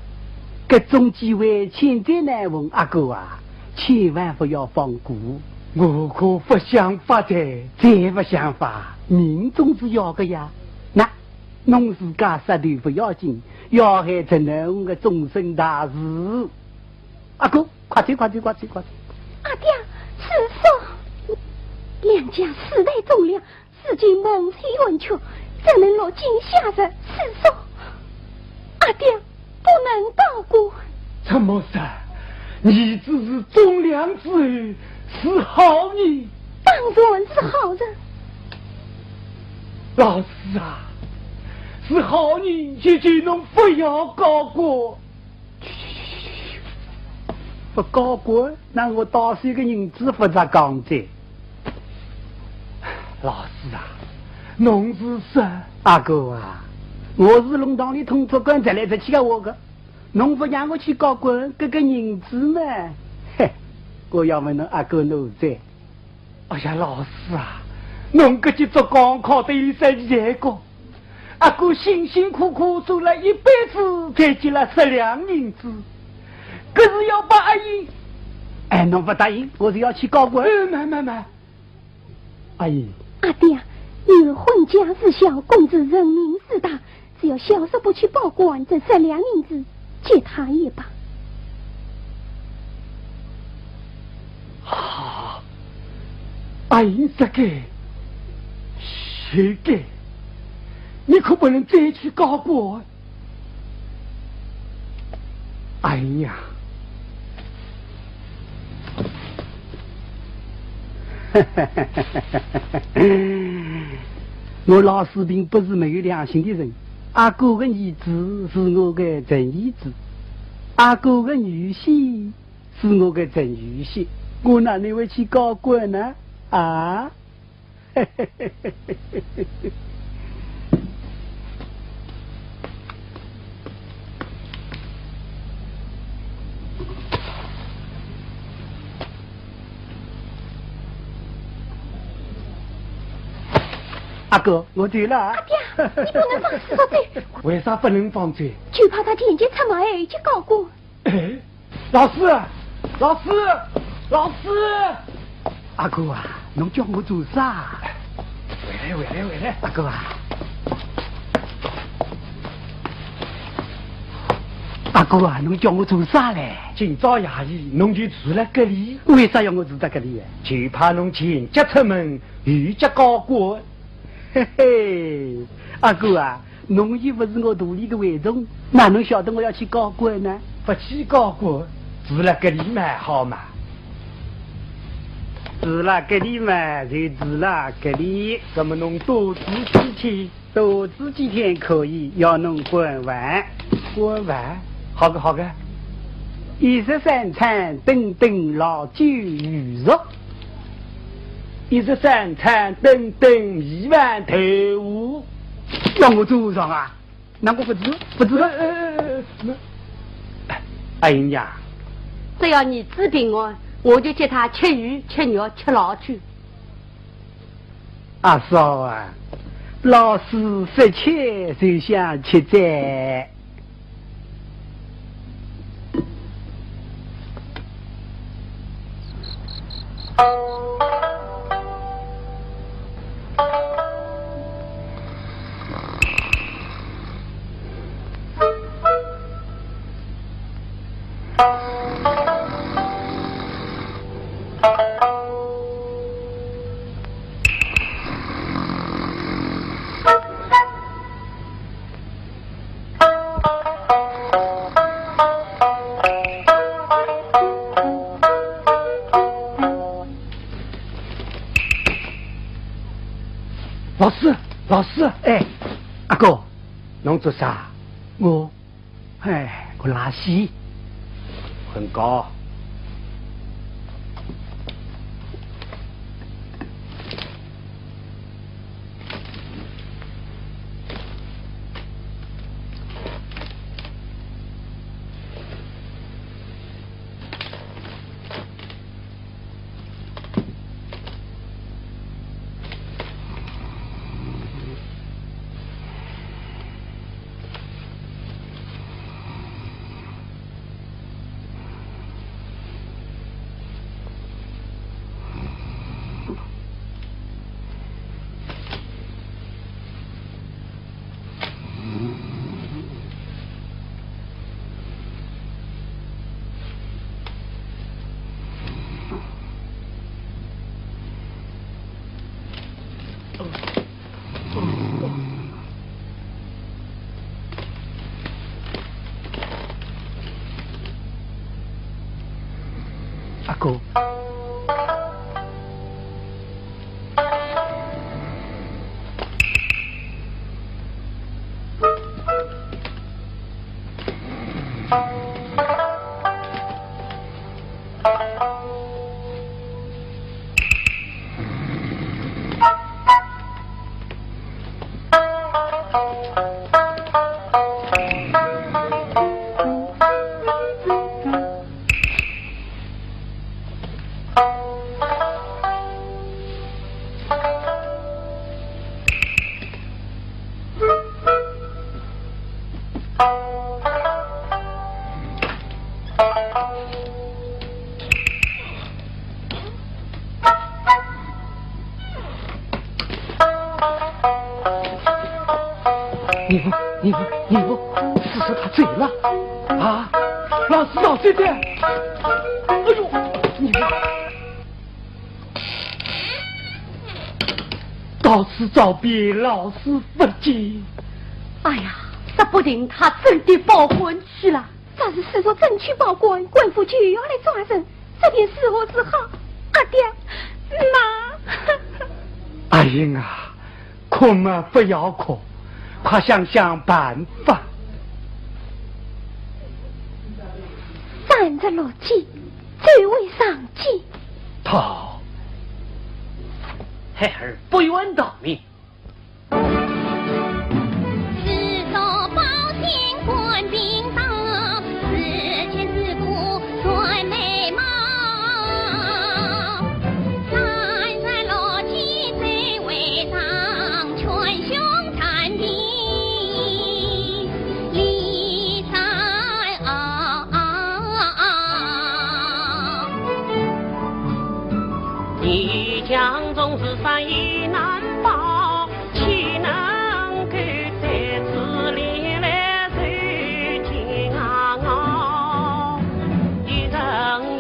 B: 各种机会千载难逢。阿哥啊，千万不要放过。我可不想发财，再不想发，命总是要个呀。那侬自家杀头不要紧，要害成侬个终身大事。阿哥，快点！
C: 阿爹，师叔，两家世代忠良，至今蒙天冤屈，怎能落井下石？师叔，阿爹不能高过。
B: 怎么是？你只是忠良之人，是好人。
C: 当然是好人。
B: 老师啊，是好人，求求侬不要高过。不高过，那我打算个银子不咋讲在。老师啊，侬是谁？阿哥啊，我是龙堂里通察官，才来得去个我个。侬不让我去高官，这个银子呢？嘿，我要问侬阿哥侬在？哎呀，老师啊，侬搿几只光靠得有3几个，阿哥辛辛苦苦做了一辈子，才积了10两银子，可是要把阿姨，哎，侬不答应，我就要去告官。没，阿姨，
I: 阿爹，女儿婚家事小，公子人民事大，只要小时不去报官，这10两银子借他也罢。
B: 好，阿姨这个，是的，你可不能再去告官。哎呀，我老四并不是没有良心的人，阿哥的儿子是我的真儿子，阿哥的女婿是我的真女婿，我哪能会去告官呢？啊！阿哥，我对了。
I: 阿爹，你不能放肆说罪。
B: 为啥不能放罪？
I: 就怕他田间出卖而去告官。
B: 哎，老师，阿哥啊，侬叫我做啥？回来，阿哥啊，阿哥啊，侬叫我做啥嘞？今朝夜里侬就住了这里。为啥要我住在这里？就怕侬前脚出门，后脚告官。嘿嘿，阿哥啊，侬又不是我肚里的蛔虫，哪能晓得我要去告官呢？不去告官，住了这里蛮好嘛。住了这里嘛，就住了这里。那么侬多住几天？多住几天可以，要侬管完。管完？好个。13餐顿顿老酒鱼肉，13餐顿顿米饭豆腐，让我做上啊？那我不知道。哎呀，
J: 只要你治病我就接他吃鱼、吃肉、吃老酒。
B: 阿嫂啊，老师说吃就想吃斋。老师，哎，阿哥，侬做啥？我拉稀，很高。阿哥，你不，是他醉了啊！老师找谁的？哎呦，你倒是找别老师不见。
I: 哎呀，说不定他真的报官去了。这是师说真去报官，官府就要来抓人。这件事何是好？阿爹，妈。
B: 阿英啊，哭嘛不要哭，快想想办法。
I: 36计，最为上计。
B: 好，
G: 孩儿不愿道明。
A: 是说保险官兵当，此前事故算美貌。36计最为上，全凶残敌离散
F: 你将总是善意难报，岂能够在此里来受煎熬？一人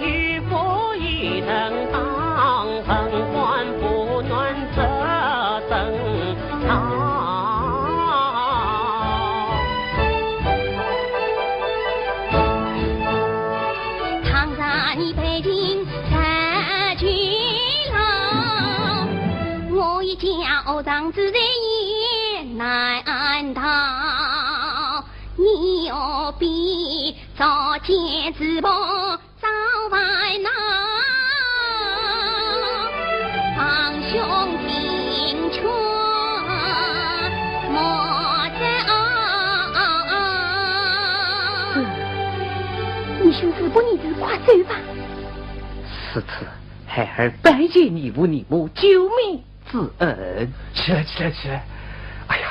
F: 与不一人当，本官不能这等长。
A: 倘若你北京三军我已交账之人也难逃，你又必早见自报早晚拿，帮兄听劝莫在
I: 你兄自不，你只快走吧。
G: 是此，孩儿拜见你父你母救命之恩。
B: 起来！哎呀，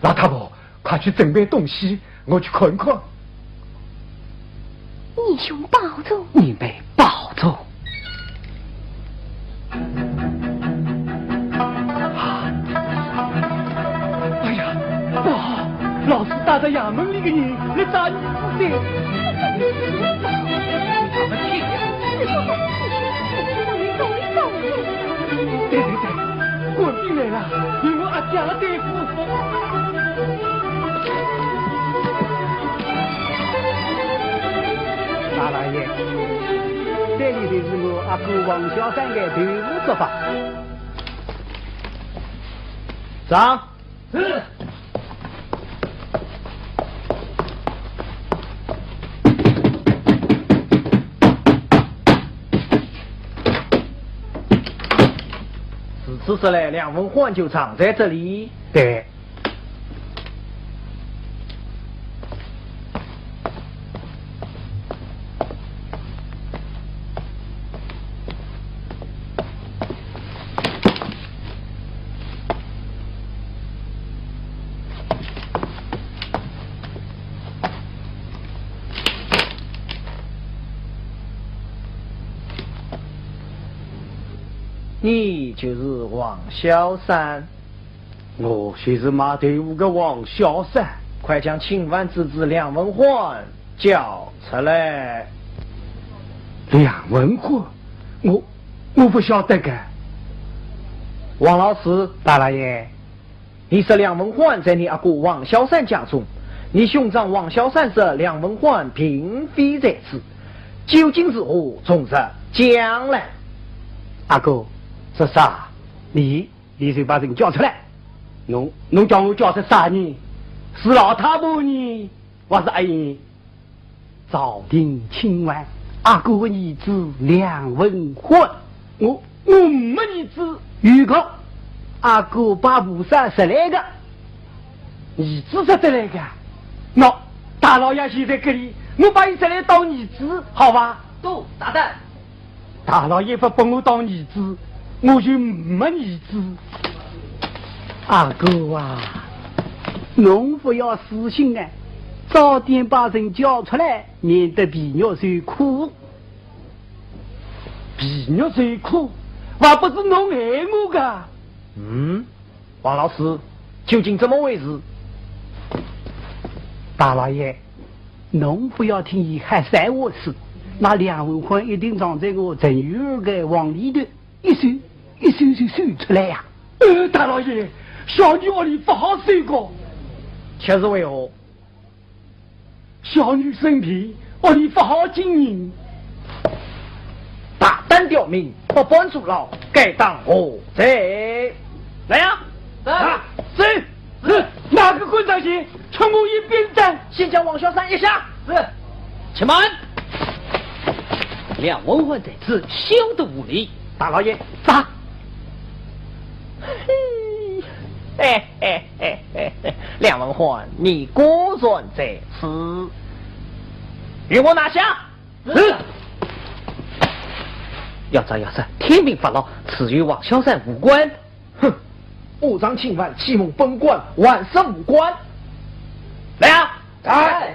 B: 老太婆，快去准备东西，我去看看。
I: 你兄保重。
G: 你妹保重。
B: 哎呀，不好，老师带着衙门里的人来抓你子的。他们骗呀！对，官兵来了，与我阿家对付。大老爷，这里的是我阿哥王小三的队伍做法。上。
D: 此时来，梁文焕就藏在这里。
B: 对。
D: 你就是王小三，
B: 我就是马队伍的王小三。
D: 快将清官之子梁文焕叫出来。
B: 梁文焕，我不晓得个。
D: 王老师，
B: 大老爷，
D: 你说梁文焕在你阿哥王小三家中，你兄长王小三说梁文焕并非在此，究竟是何从事将来？
B: 阿哥，这啥？你就把人叫出来。侬叫我叫是啥人？是老太婆呢，还是阿姨？朝廷清完阿哥的儿子梁文焕，我没儿子。如果阿哥把菩萨拾来的，儿子拾得来的，那大老爷现在这里，我把伊拾来当儿子，好吧？
G: 都大胆。
B: 大老爷不把我当儿子，我就没儿子。阿哥啊，侬不要死心啊，早点把人叫出来，免得皮肉受苦。皮肉受苦，还不是侬害我的。
D: 王老师，究竟怎么回事？
B: 大老爷，侬不要听伊喊三我事，那梁文欢一定藏在我陈玉儿的网里头，一搜就搜出来呀。
D: 大老爷，小女屋里不好收过，
B: 却是为何？
D: 小女生病，屋里不好经营。
B: 大胆刁民，不帮助老，该当何罪？
D: 来呀！啊！走！哪个混账些？全部一边站！
B: 先将王小三一下。
G: 是。且慢！梁文焕在此，休得无礼。
B: 大老爷，杀！梁文焕，你果然在此，与我拿下。
G: 要杀，天命发落，此与王小三无关。
B: 哼，误章侵犯，欺蒙本官，万事无关。来啊！来，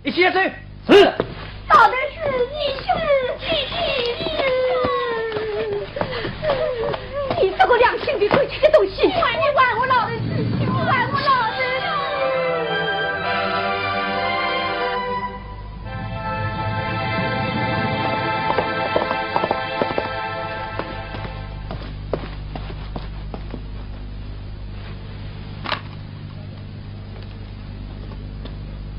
B: 一起去。是。
I: 到底是你这个良心的亏欠的东西！还你玩我老的事情，玩我老的！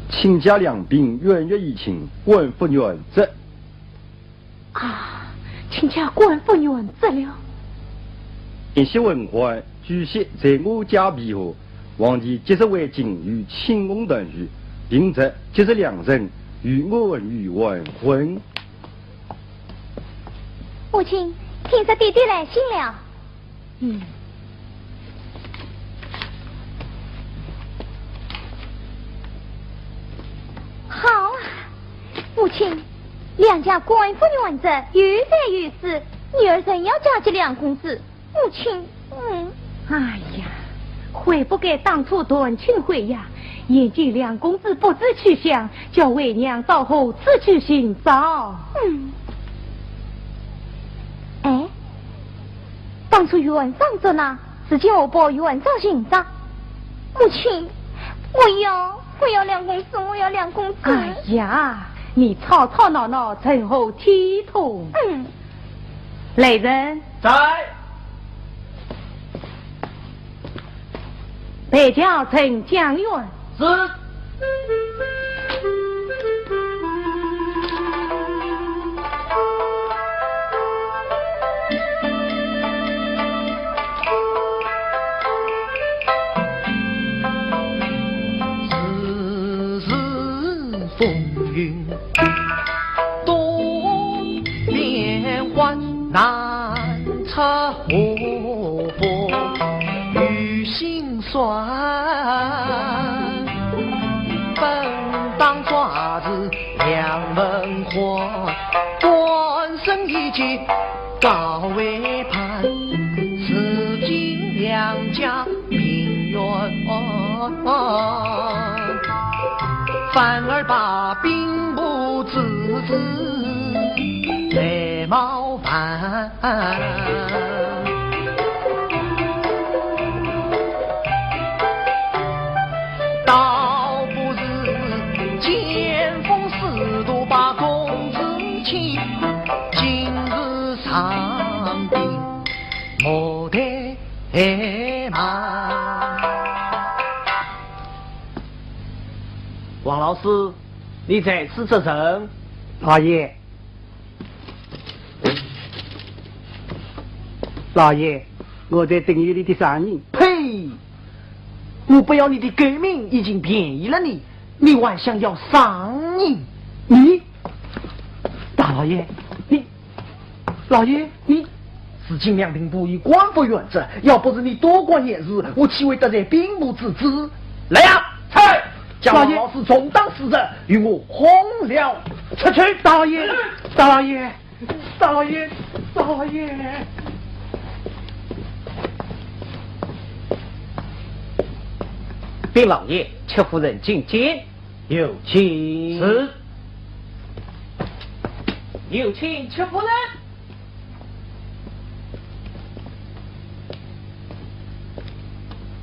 E: 亲家两兵，远月以情，官复原则。
I: 啊，亲家官复原则了。
E: 一些文官据悉在我家庇护，皇帝即日为警与亲翁等语，并则即日两人与我女完婚。
A: 母亲，听说弟弟来信了。好啊，母亲，梁家官复原则，愈战愈死，女儿真要嫁给梁公子。母亲，
C: 哎呀，悔不该当初断亲回呀！眼见梁公子不知去向，叫为娘到后自去寻找。
A: 哎，当初元上做呢，只见我报元上寻找。母亲，我要梁公子，我要梁公子。
C: 哎呀，你吵吵闹闹，怎后体统？来人，
B: 在。
C: 北叫陈将军。
B: 是。
D: 世事风云多变幻，难测祸福与心酸。本当抓子梁文焕，官升一级高位判，此今两家命冤，反而把兵部之子来冒犯。倒不是见风使舵把公子欺，今日上兵莫怠慢。
B: 王老师，你在此责任。老爷，老爷，我在等狱里的伤人。
D: 呸！我不要你的革命已经便宜了你，你还想要伤人？
B: 你，大老爷，你，老爷，你，
D: 此今两兵部以官复原则，要不是你多管闲事，我岂会得罪兵部之子？来呀，菜！将王老师充当使者，与我轰了出去！
B: 大老爷，大老爷，大老爷，大老爷。
G: 禀老爷，戚夫人觐见，有请。
B: 是。
G: 有请戚夫人。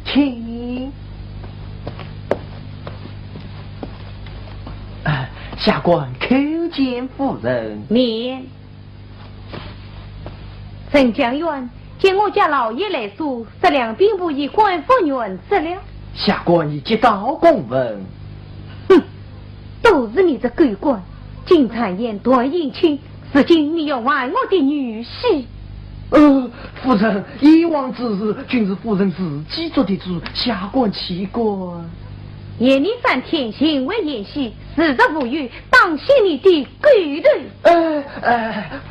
D: 请。下官叩见夫人。
C: 免。陈将员，见我家老爷来说，10两兵部已官复原职了。
D: 下官已接到公文。
C: 哼，都是你这狗官，金谗言断姻亲，如今你要玩我的女婿。
D: 夫人，以往之事均是夫人自己做的主，下官弃官。
C: 言你3天行为演戏，实日无语，当心你的狗头。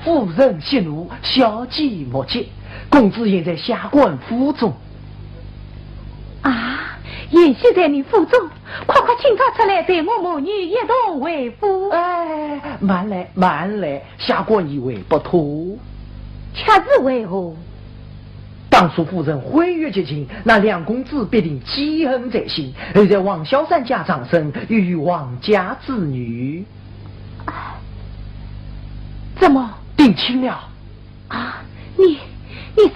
D: 夫人息怒，小姐莫急，公子现在下官府中。
C: 啊，演戏在你府中，快快请他出来，陪我母女一同回府。
D: 慢来，下官以为不妥。
C: 恰是为何？
D: 当初夫人毁约结亲，那2公子必定记恨在心，而在王小三家长生，与王家子女。
C: 怎么
D: 定亲了？
C: 啊，你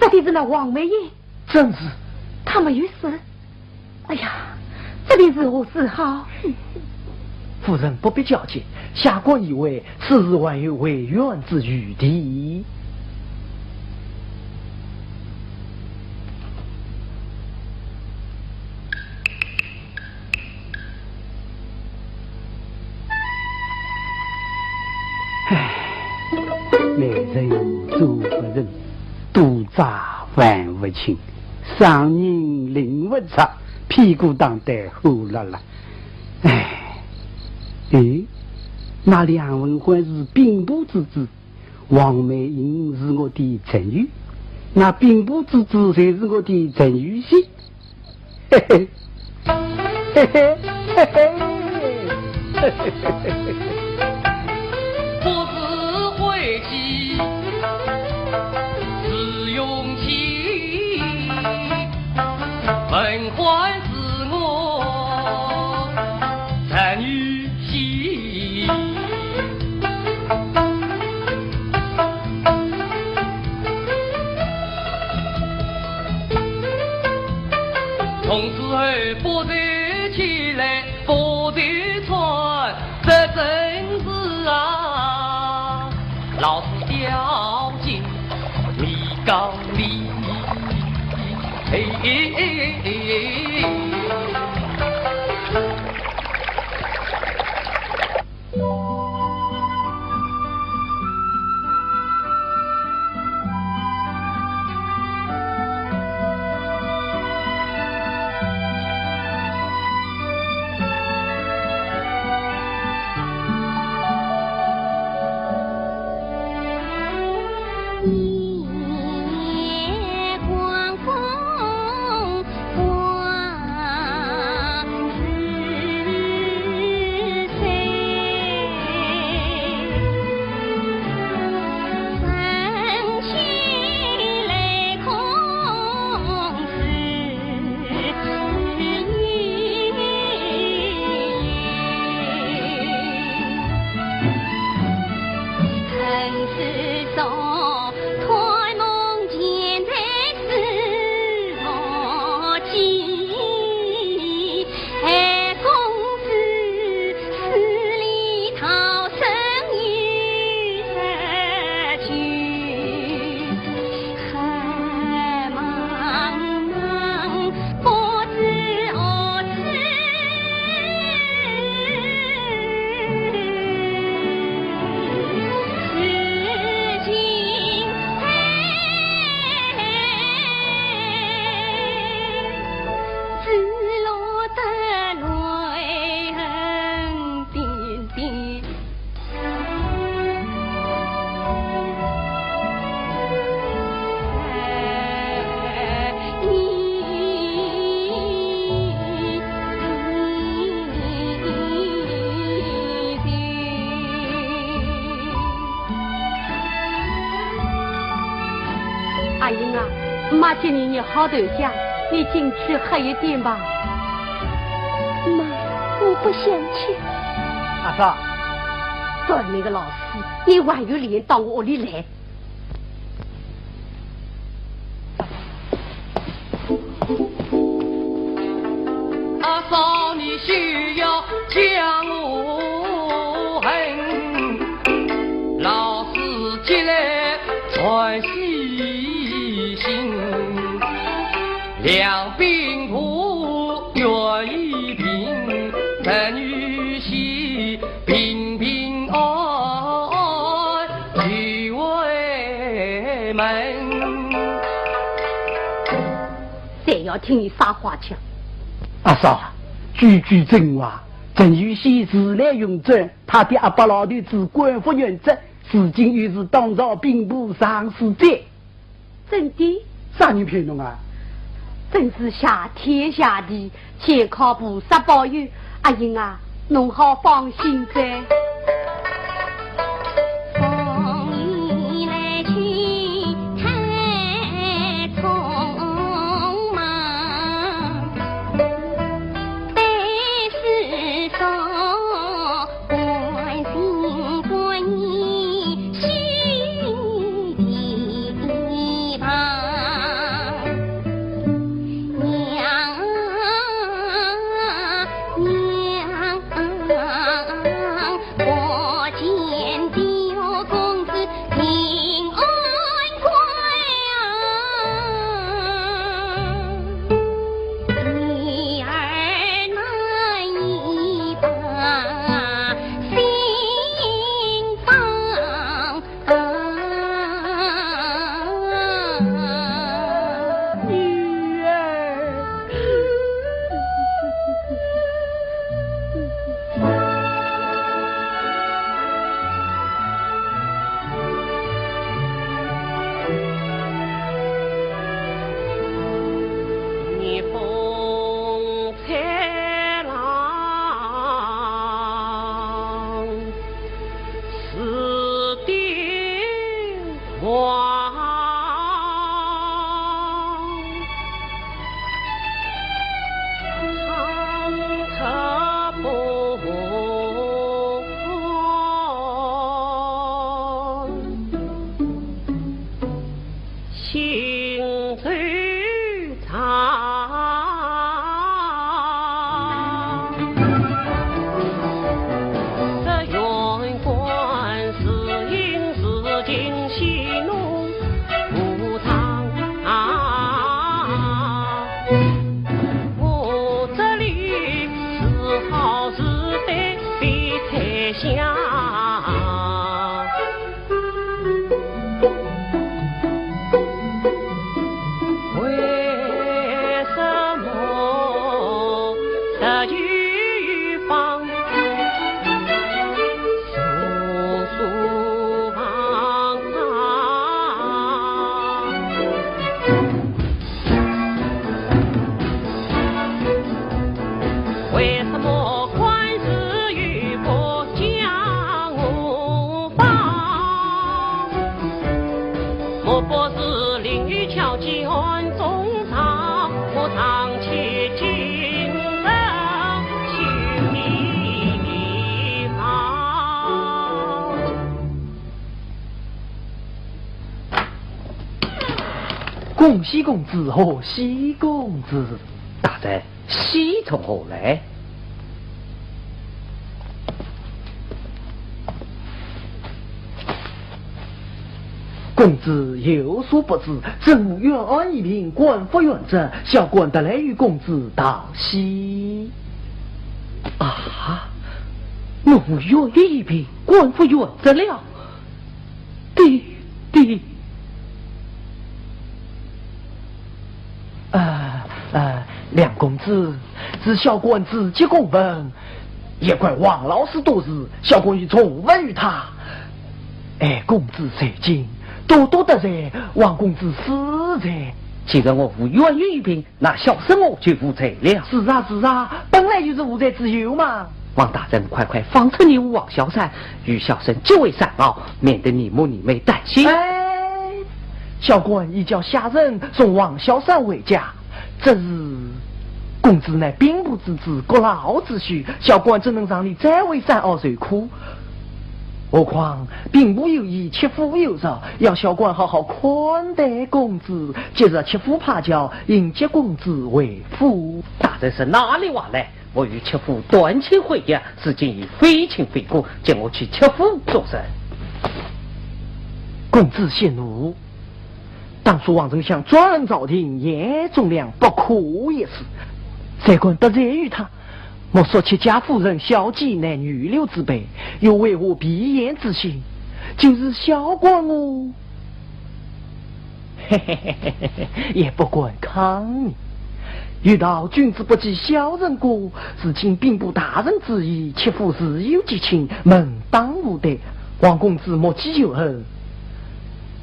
C: 说的是那王梅英？
D: 正是。
C: 他没有死。哎呀，这便是何时好？
D: 夫人不必焦急，下官以为此事还有委员之余地。
B: 来人做不人，督诈犯不清，上人领不察，屁股当得呼啦啦。那梁文欢是兵部之子，王梅英是我的陈玉，那兵部之子才是我的陈玉熙。嘿嘿，嘿嘿，嘿嘿，嘿嘿嘿嘿。
H: 不是晦气，是勇气，文欢是我陈玉熙。从此后不得起来，不得穿，这真是啊，老是掉进米缸里。
J: 阿英啊，妈见你好头香，你进去喝一点吧。
I: 妈，我不想去。
B: 阿嫂，
J: 算那个老师，你还有脸到我屋里来？
H: 阿嫂，你需要将我两鬓不愿意平，儿女婿平平安安去为门。
J: 谁要听你撒花枪？
B: 阿嫂，句句真话。陈玉熙自来永正，他的阿伯老头子官复原职，至今又是当朝兵部尚书长。
J: 真的？
B: 啥人骗侬啊？
J: 真是下天下地，全靠菩萨保佑。阿英啊，侬好放心噻。
A: 风雨来去太匆忙，百事说关心过你心一旁。我见弟公子平安快女儿那一把心放
B: 女儿。
F: 逆风踩浪，似丁黄，长特不心最长。这原官是因是今喜怒无常，我这里是好是歹比才想。为什么这句方诉诉方为什么官司与不将我放？莫不是淋雨敲击案中场，我长期精神去迷茫。
D: 恭喜公子和喜公子，
G: 大人，喜从何来？
D: 公子有所不知，正远安一品官复原职，小官得来与公子道喜。
G: 啊！我愿意一品官复原职了。弟。
D: 梁公子，是小官自己公问，也怪王老师多事，小官已从问于他。哎，公子在京，多多得罪王公子死在。
G: 既然我无愿意一品，那小生我就负责了。
D: 是啊，本来就是无罪之有嘛。
G: 王大人，快放出你王小三，与小生极为善傲，免得你母你妹担心。
D: 哎，小官已叫下人送王小三回家，这是公子乃兵部之子，国老之婿，小官怎能让你再为善傲受苦？何况兵部有意，切腹有责，要小官好好宽待公子，接着切腹趴脚，迎接公子为父。
G: 大人是哪里话来？我与切腹断亲会约，至今已非亲非故，叫我去切腹做甚？
D: 公子息怒，当初王丞相专任朝廷，严重良不可一世。谁敢得罪于他？莫说其家夫人小姐乃女流之辈，又为我闭眼之心，就是小官我，也不敢抗你。遇到君子不计小人过，是请兵部大人之意，切夫自有激情，门当户对。王公子莫记旧恨，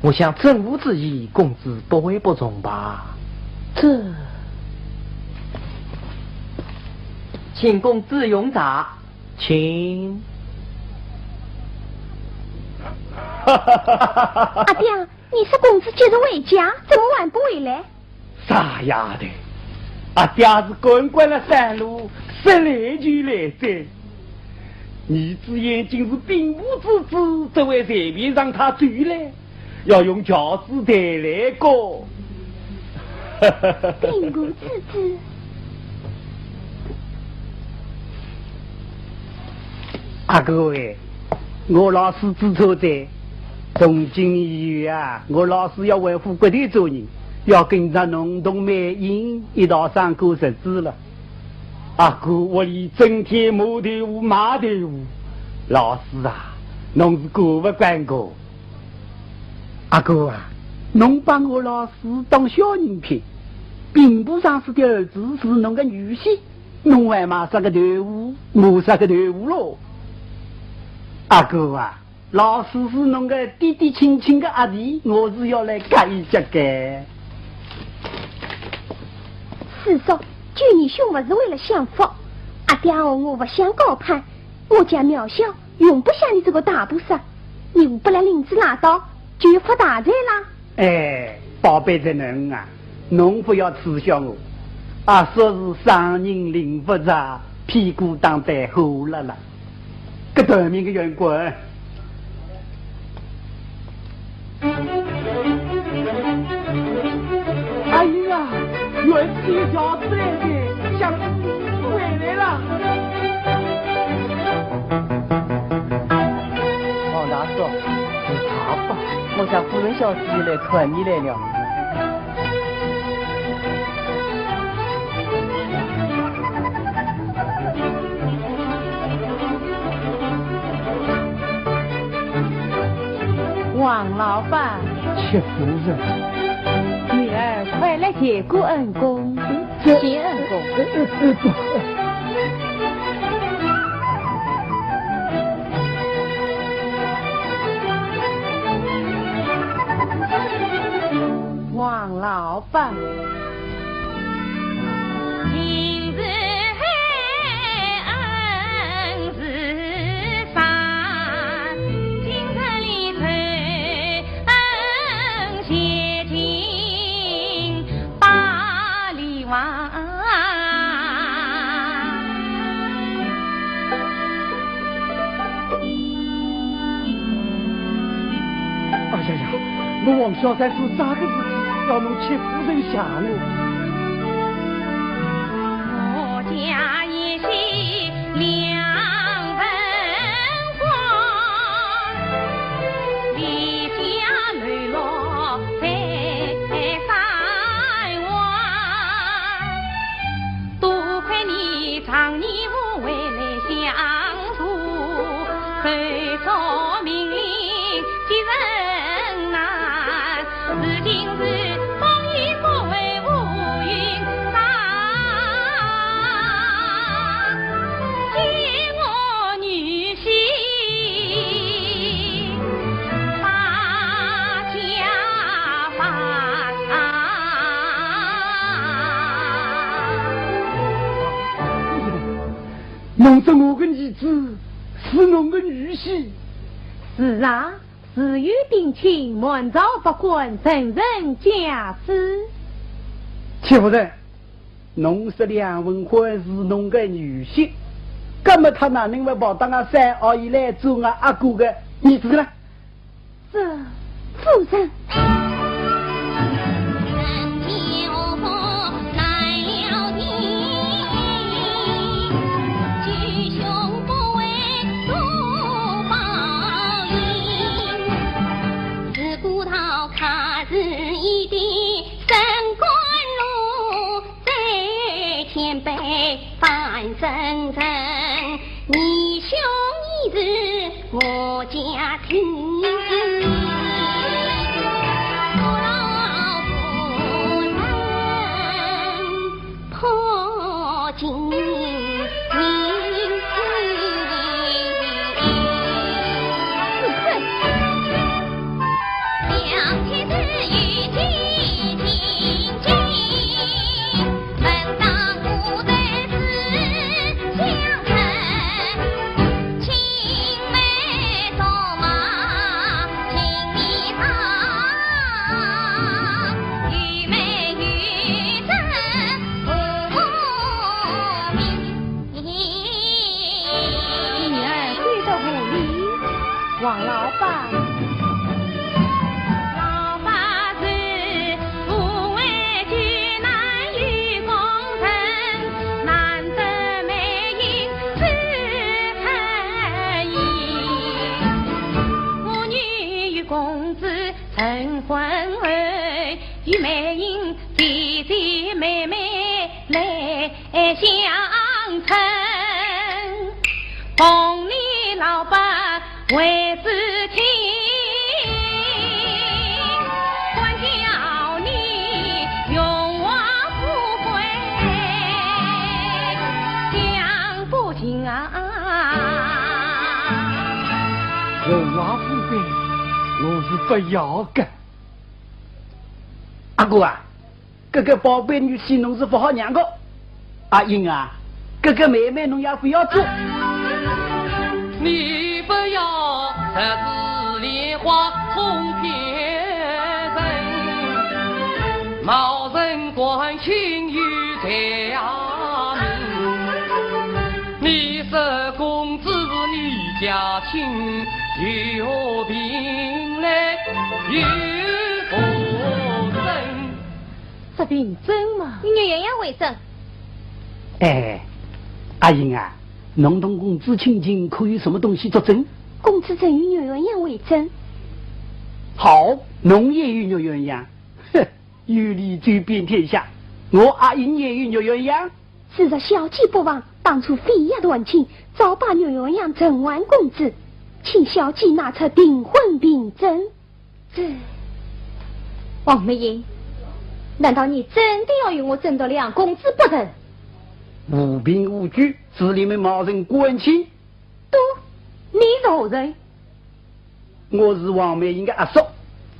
D: 我想政务之意，公子不会不从吧？这，
G: 请公子用茶，
D: 请。
I: 阿爹，你是公子接着回家，怎么晚不回来？
B: 傻丫的，阿爹是滚惯了山路，十来就来这。你只眼睛是兵部之子，这位随便让他追来，要用轿子带来过。
I: 兵部之子。
B: 阿哥哎，我老师指出在从今以后啊，我老师要为副国队做人，要跟着农东美英一道上过日子了。阿哥，我里整天马队伍马队伍，老师啊，侬是过不惯过。阿哥啊，侬把我老师当小人品，兵部上司的儿子是侬个女婿，侬还骂啥个队伍，骂啥个队伍喽？阿哥啊，老师是侬个弟弟亲亲的阿弟，我是要来干一脚的。
I: 师叔，救你兄不是为了享福，阿爹和我不想高攀，我家渺小，用不下你这个大菩萨，你不来领子拿刀，就要发大财啦。
B: 哎，宝贝的人啊，侬不要耻笑我，啊，说是上人领不着，屁股当白虎了啦。个短命的圆滚。哎呀，原是一条子来的，想回来了。
G: 王大叔，你茶吧，我想夫人小姐来传你来了。
C: 王老板，
B: 戚夫人，
C: 女儿快来接过恩公，接恩公。王老板，
A: 今日恩是山，今日里头恩写进八里湾。
B: 哎呀呀，我王小三是啥个事情？要侬戚夫人想
A: 我家一夕两分光，离家泪落在山湾，多亏你常年我回来相助，虽说命令其人难，如今是
B: 侬是我的儿子，是侬的女婿。
C: 是啊，自有定亲，满朝不管，人人家事。
B: 戚夫人，侬是梁文欢是侬的女婿，那么他哪能会跑到俺三阿姨来做俺阿哥的儿子呢？
I: 这夫人。
A: 一定范生生，你兄一日我家庭。与美英姐姐妹妹来相称，奉你老爸为子亲，管教你永往不悔，讲不尽啊！
B: 永往不悔，我是不要的。阿哥啊，这个宝贝女婿侬是不好养的。阿英啊，这个妹妹侬也不要做。
H: 你不要这是莲花冲天人，冒人关心于家门。你是公子你家亲，有病来有福生。
C: 这病真吗？
A: 你月圆为证。
B: 哎，阿英啊，侬同公子亲近可有什么东西作证？
I: 公子正与月圆为证。
B: 好，侬也与月圆一样，哼，有理就遍天下。我阿英也与月圆一样。
I: 是的，小计不忘，当初飞亚断亲，早把月圆样整完公子，请小计拿出订婚凭证。
C: 王美英，难道你真的要与我争夺两公子不成？
B: 无凭无据，是你们冒人关亲。
C: 都，你否认？
B: 我是王美英的阿叔，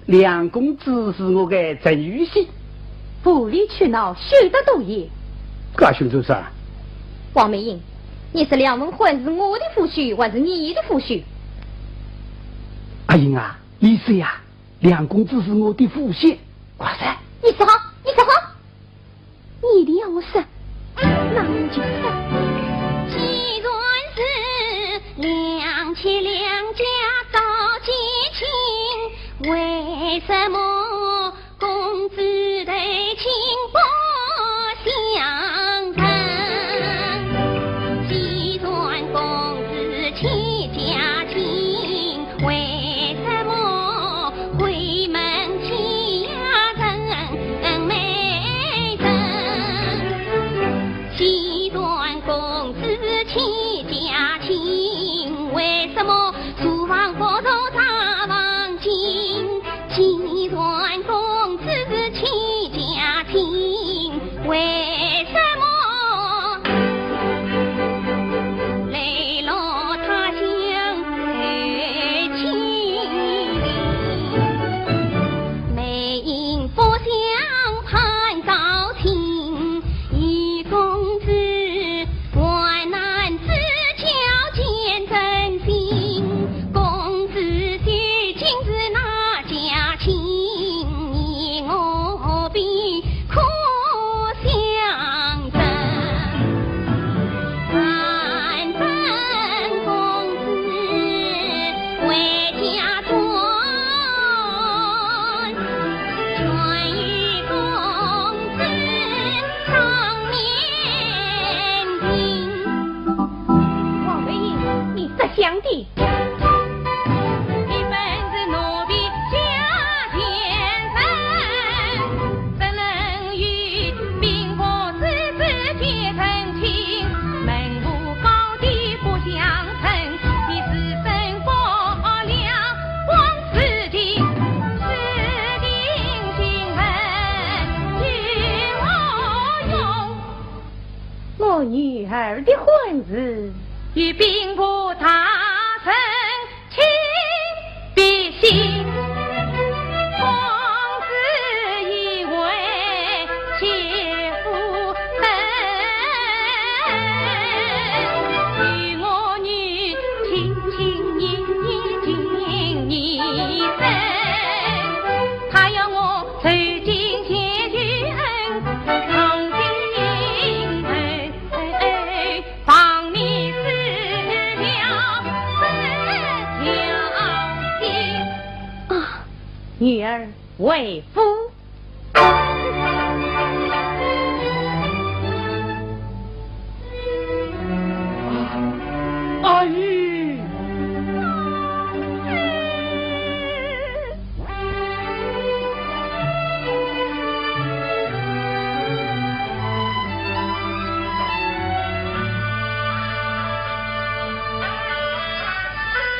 B: 两公子是我的陈玉玺。
C: 无理取闹，休得多言。
B: 干兄做啥？
C: 王美英，你是两门婚是我的夫婿，还是你的夫婿？
B: 阿英啊，意思呀，两公子是我的父亲。快噻！
C: 你说好，你说好。
I: 你一定要我说，那我就说。
A: 既然是两妻两家早结亲，为什么公子对亲不相称？既然公子弃家亲，为什么回门欺压人没人？既然公子弃家亲，为什么厨房不走大房进？既然公子弃家亲，为什么泪落他乡太凄厉？美英不想攀高庭，一公子万难自交见真心。公子须亲自拿家亲，你我必苦相争。反正公子为家转，全与公子长面听。
C: 王美英，你这想的。
A: 你本是奴婢家天生，怎能与兵国之子结成亲？
C: 本是与兵部大臣亲必心，皇子以为切夫人，与我女情情意意情意深，他要我走进谢君恩，曾经帮你思了分条心啊，女儿为夫。
B: 阿姨，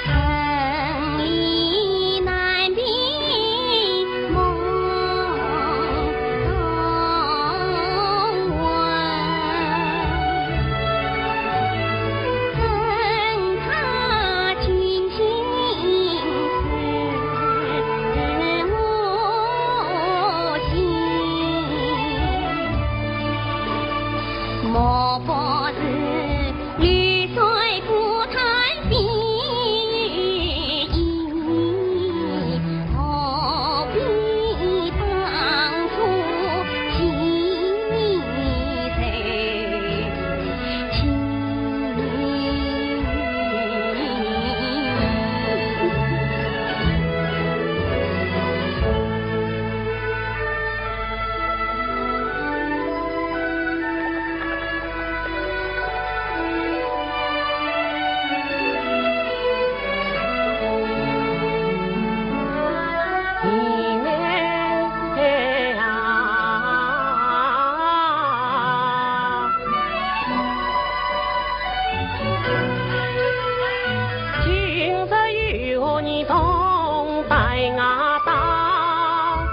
A: 城里难觅梦中闻，恨他精心思我心，莫不是绿水不谈心意，何必当初情谁情？
F: 你们啊，今日与你同拜阿当，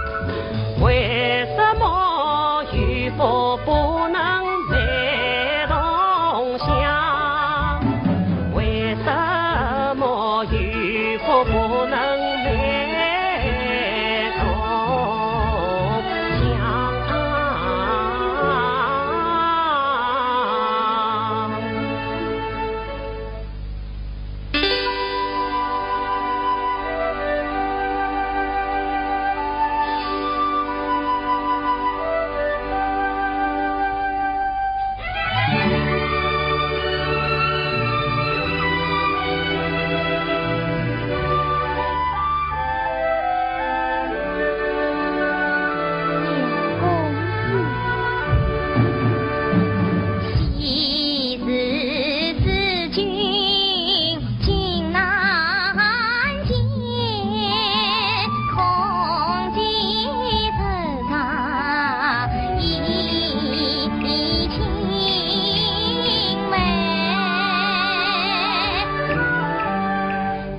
F: 为什么与佛不能美同乡？为什么与佛不能美同乡？
A: 昔日之君情难见，空寂城上一青梅，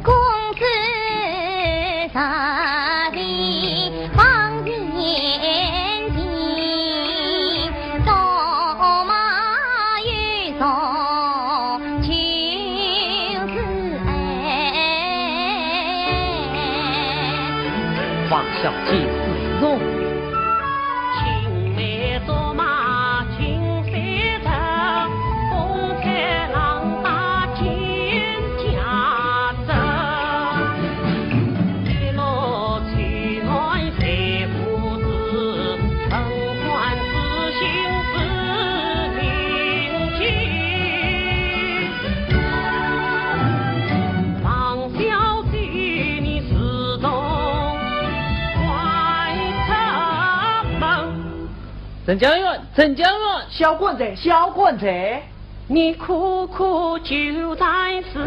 A: 公子杀里放眼睛，走马与送就是爱。
G: 王小姐是容易，
F: 青梅竹马青丝绸，风吹浪打千家走。一路取暖谁不知，本官自心是明镜。王小姐，你始终怀特梦。
D: 陈将军，陈将军，小棍子，小棍子，
F: 你苦苦就在死后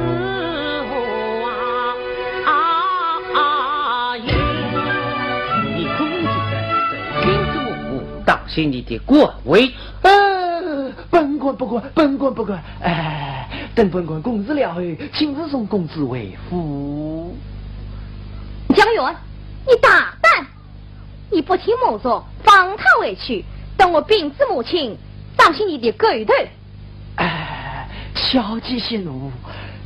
F: 因
G: 你苦就在君子母当心你的官位。
D: 本官不管，本官不管。哎，等本官公子了后，亲自送公子回府。
C: 江源，你大胆！你不听我说，放他回去，等我禀知母亲，当心你的狗头。
D: 哎，小姐息怒，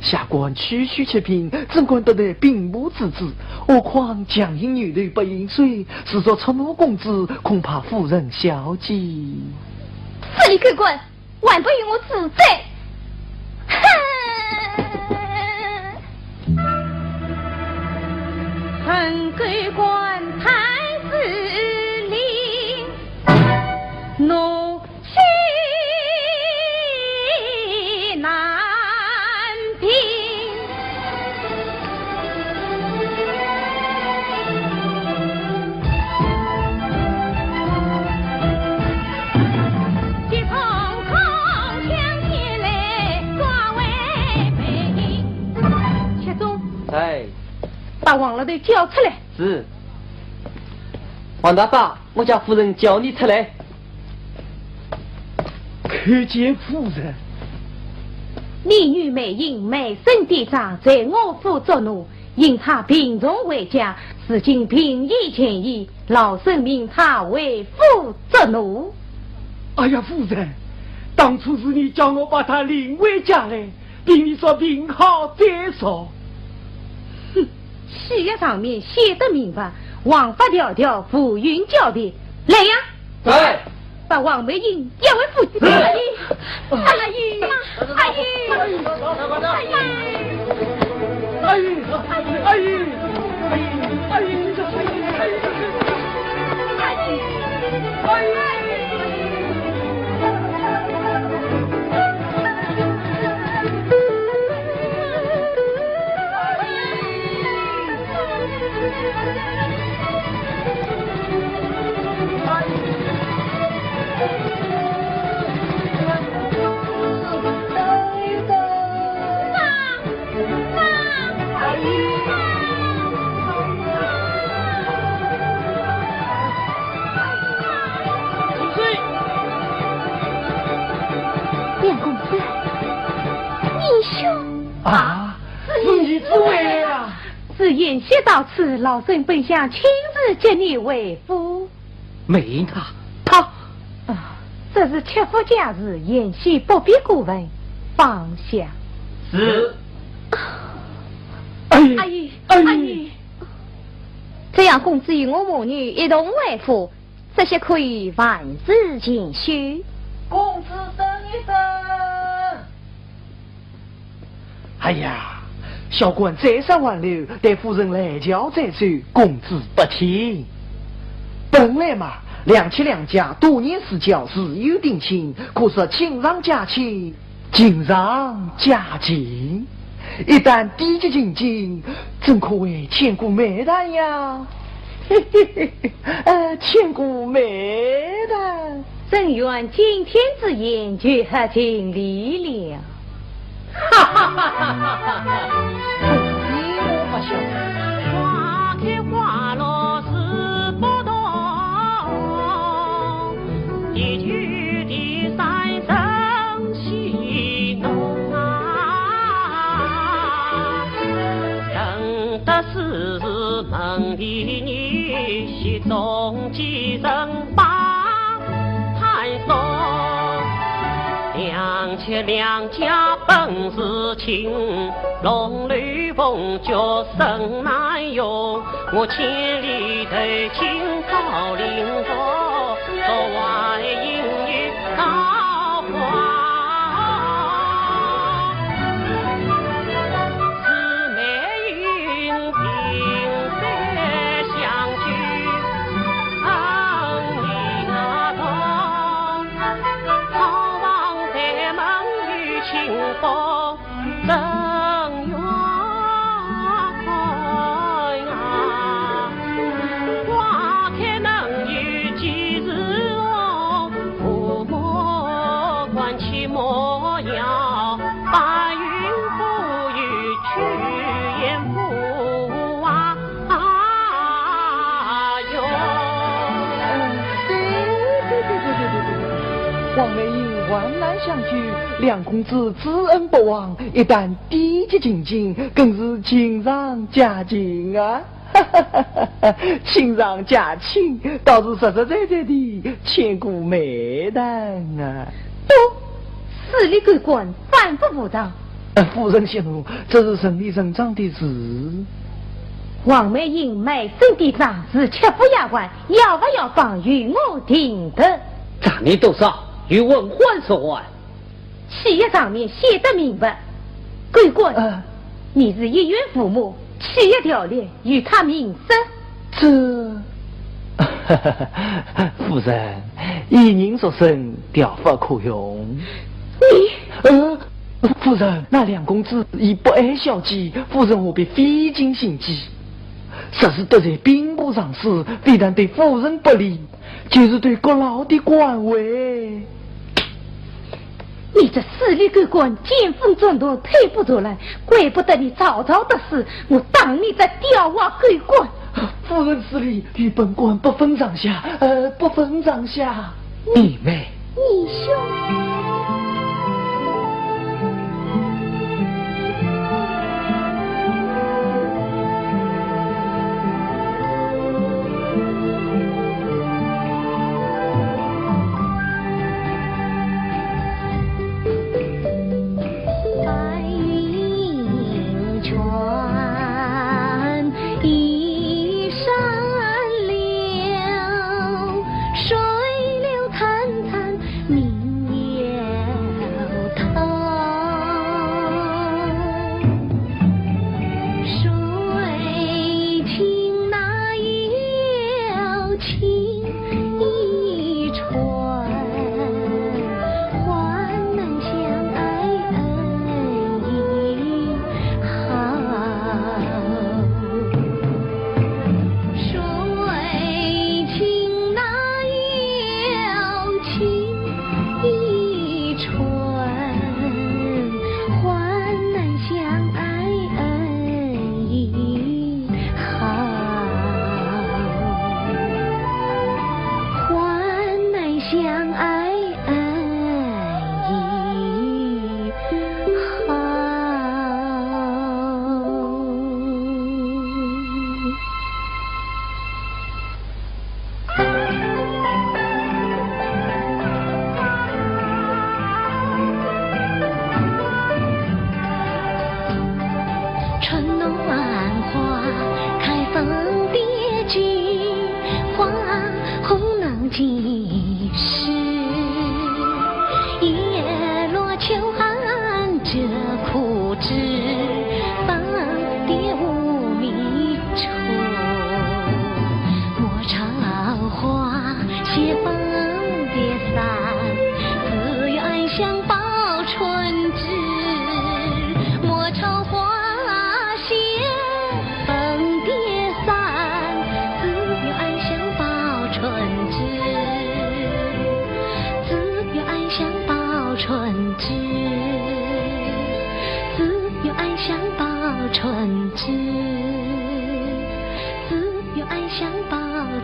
D: 下官区区七品，怎管得得并无自知？何况江阴女女不饮水，是说出怒公子，恐怕夫人小计。
I: 死你狗棍，还不与我自在！
C: 臣狗官太子令，怒气难平。即从口腔起来，抓为背影。切中。
K: 哎。
C: 把王老头叫出来。
K: 是。王大发，我家夫人叫你出来。
B: 可见夫人。
C: 你女美英美声店长在我府作怒，因他病重回家，至今平易前意，老身命他为夫作怒。
B: 哎呀，夫人，当初是你叫我把他领回家来，比你说病好再说。
C: 哼，契约上面写得明白，王法条条，浮云交代。来呀！
K: 对。
C: 把王美英押为夫人。阿姨，阿姨，阿姨，阿姨，
B: 阿姨，阿姨，阿姨，你这声音，阿姨，阿姨，阿姨。啊！是你之位啊！
C: 是宴席到此，老身本想亲自接你为夫。
G: 美英他
C: 啊，这是切夫家事，宴席不必过问，放下。
K: 是。
C: 阿姨，阿姨，
I: 这样公子与我母女一同为夫，这些可以万事尽虚。
D: 公子等一等。哎呀，小官再三挽留，待夫人来叫再说，公子不听。本来嘛，两妻两家多年私交是有定亲，可是亲上加亲，亲上加亲，一旦低级进京，真可谓千古美谈呀！千古美谈。
C: 正愿今天之言绝合尽力了。
D: 哈哈哈哈哈哈！你我不晓得。
F: 花开花落是不同，一曲的三声戏弄啊，真的是梦里女戏中几人把探索。两妾两家本是亲，龙女凤脚生难用。我千里投亲靠灵佛，昨晚阴雨桃花。姊妹云平飞相聚，恩义那同。清风正月开啊，花开能有几日红？父母关起莫要，白云不语去言不啊哟。
D: 对，王美英万难相聚，两公子知恩不忘，一旦低级进京，更是亲上加亲啊！亲上加亲，倒是实实在在的千古美谈啊！
C: 不，势力鬼官反复无常。
D: 夫人息怒，这是顺理成章的事。
C: 王梅英买身的长是切腹牙关，要不要帮与我听的？
G: 账面多少？与文换说完。
C: 契约上面写得明白，鬼官，你是一岳父母，契约条例与他明示。
D: 夫人，以人所生，调法可用。夫人，那两公子以不爱小姐，夫人何必费尽心机？实是得罪兵部上司，非但对夫人不利，就是对阁老的官位。
C: 你这势力鬼官见风转舵，推不出来，怪不得你早早的事，我当你这吊娃鬼官。
D: 夫人势力与本官不分上下，不分上下。你妹，
I: 你兄。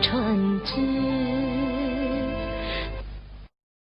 A: 春枝。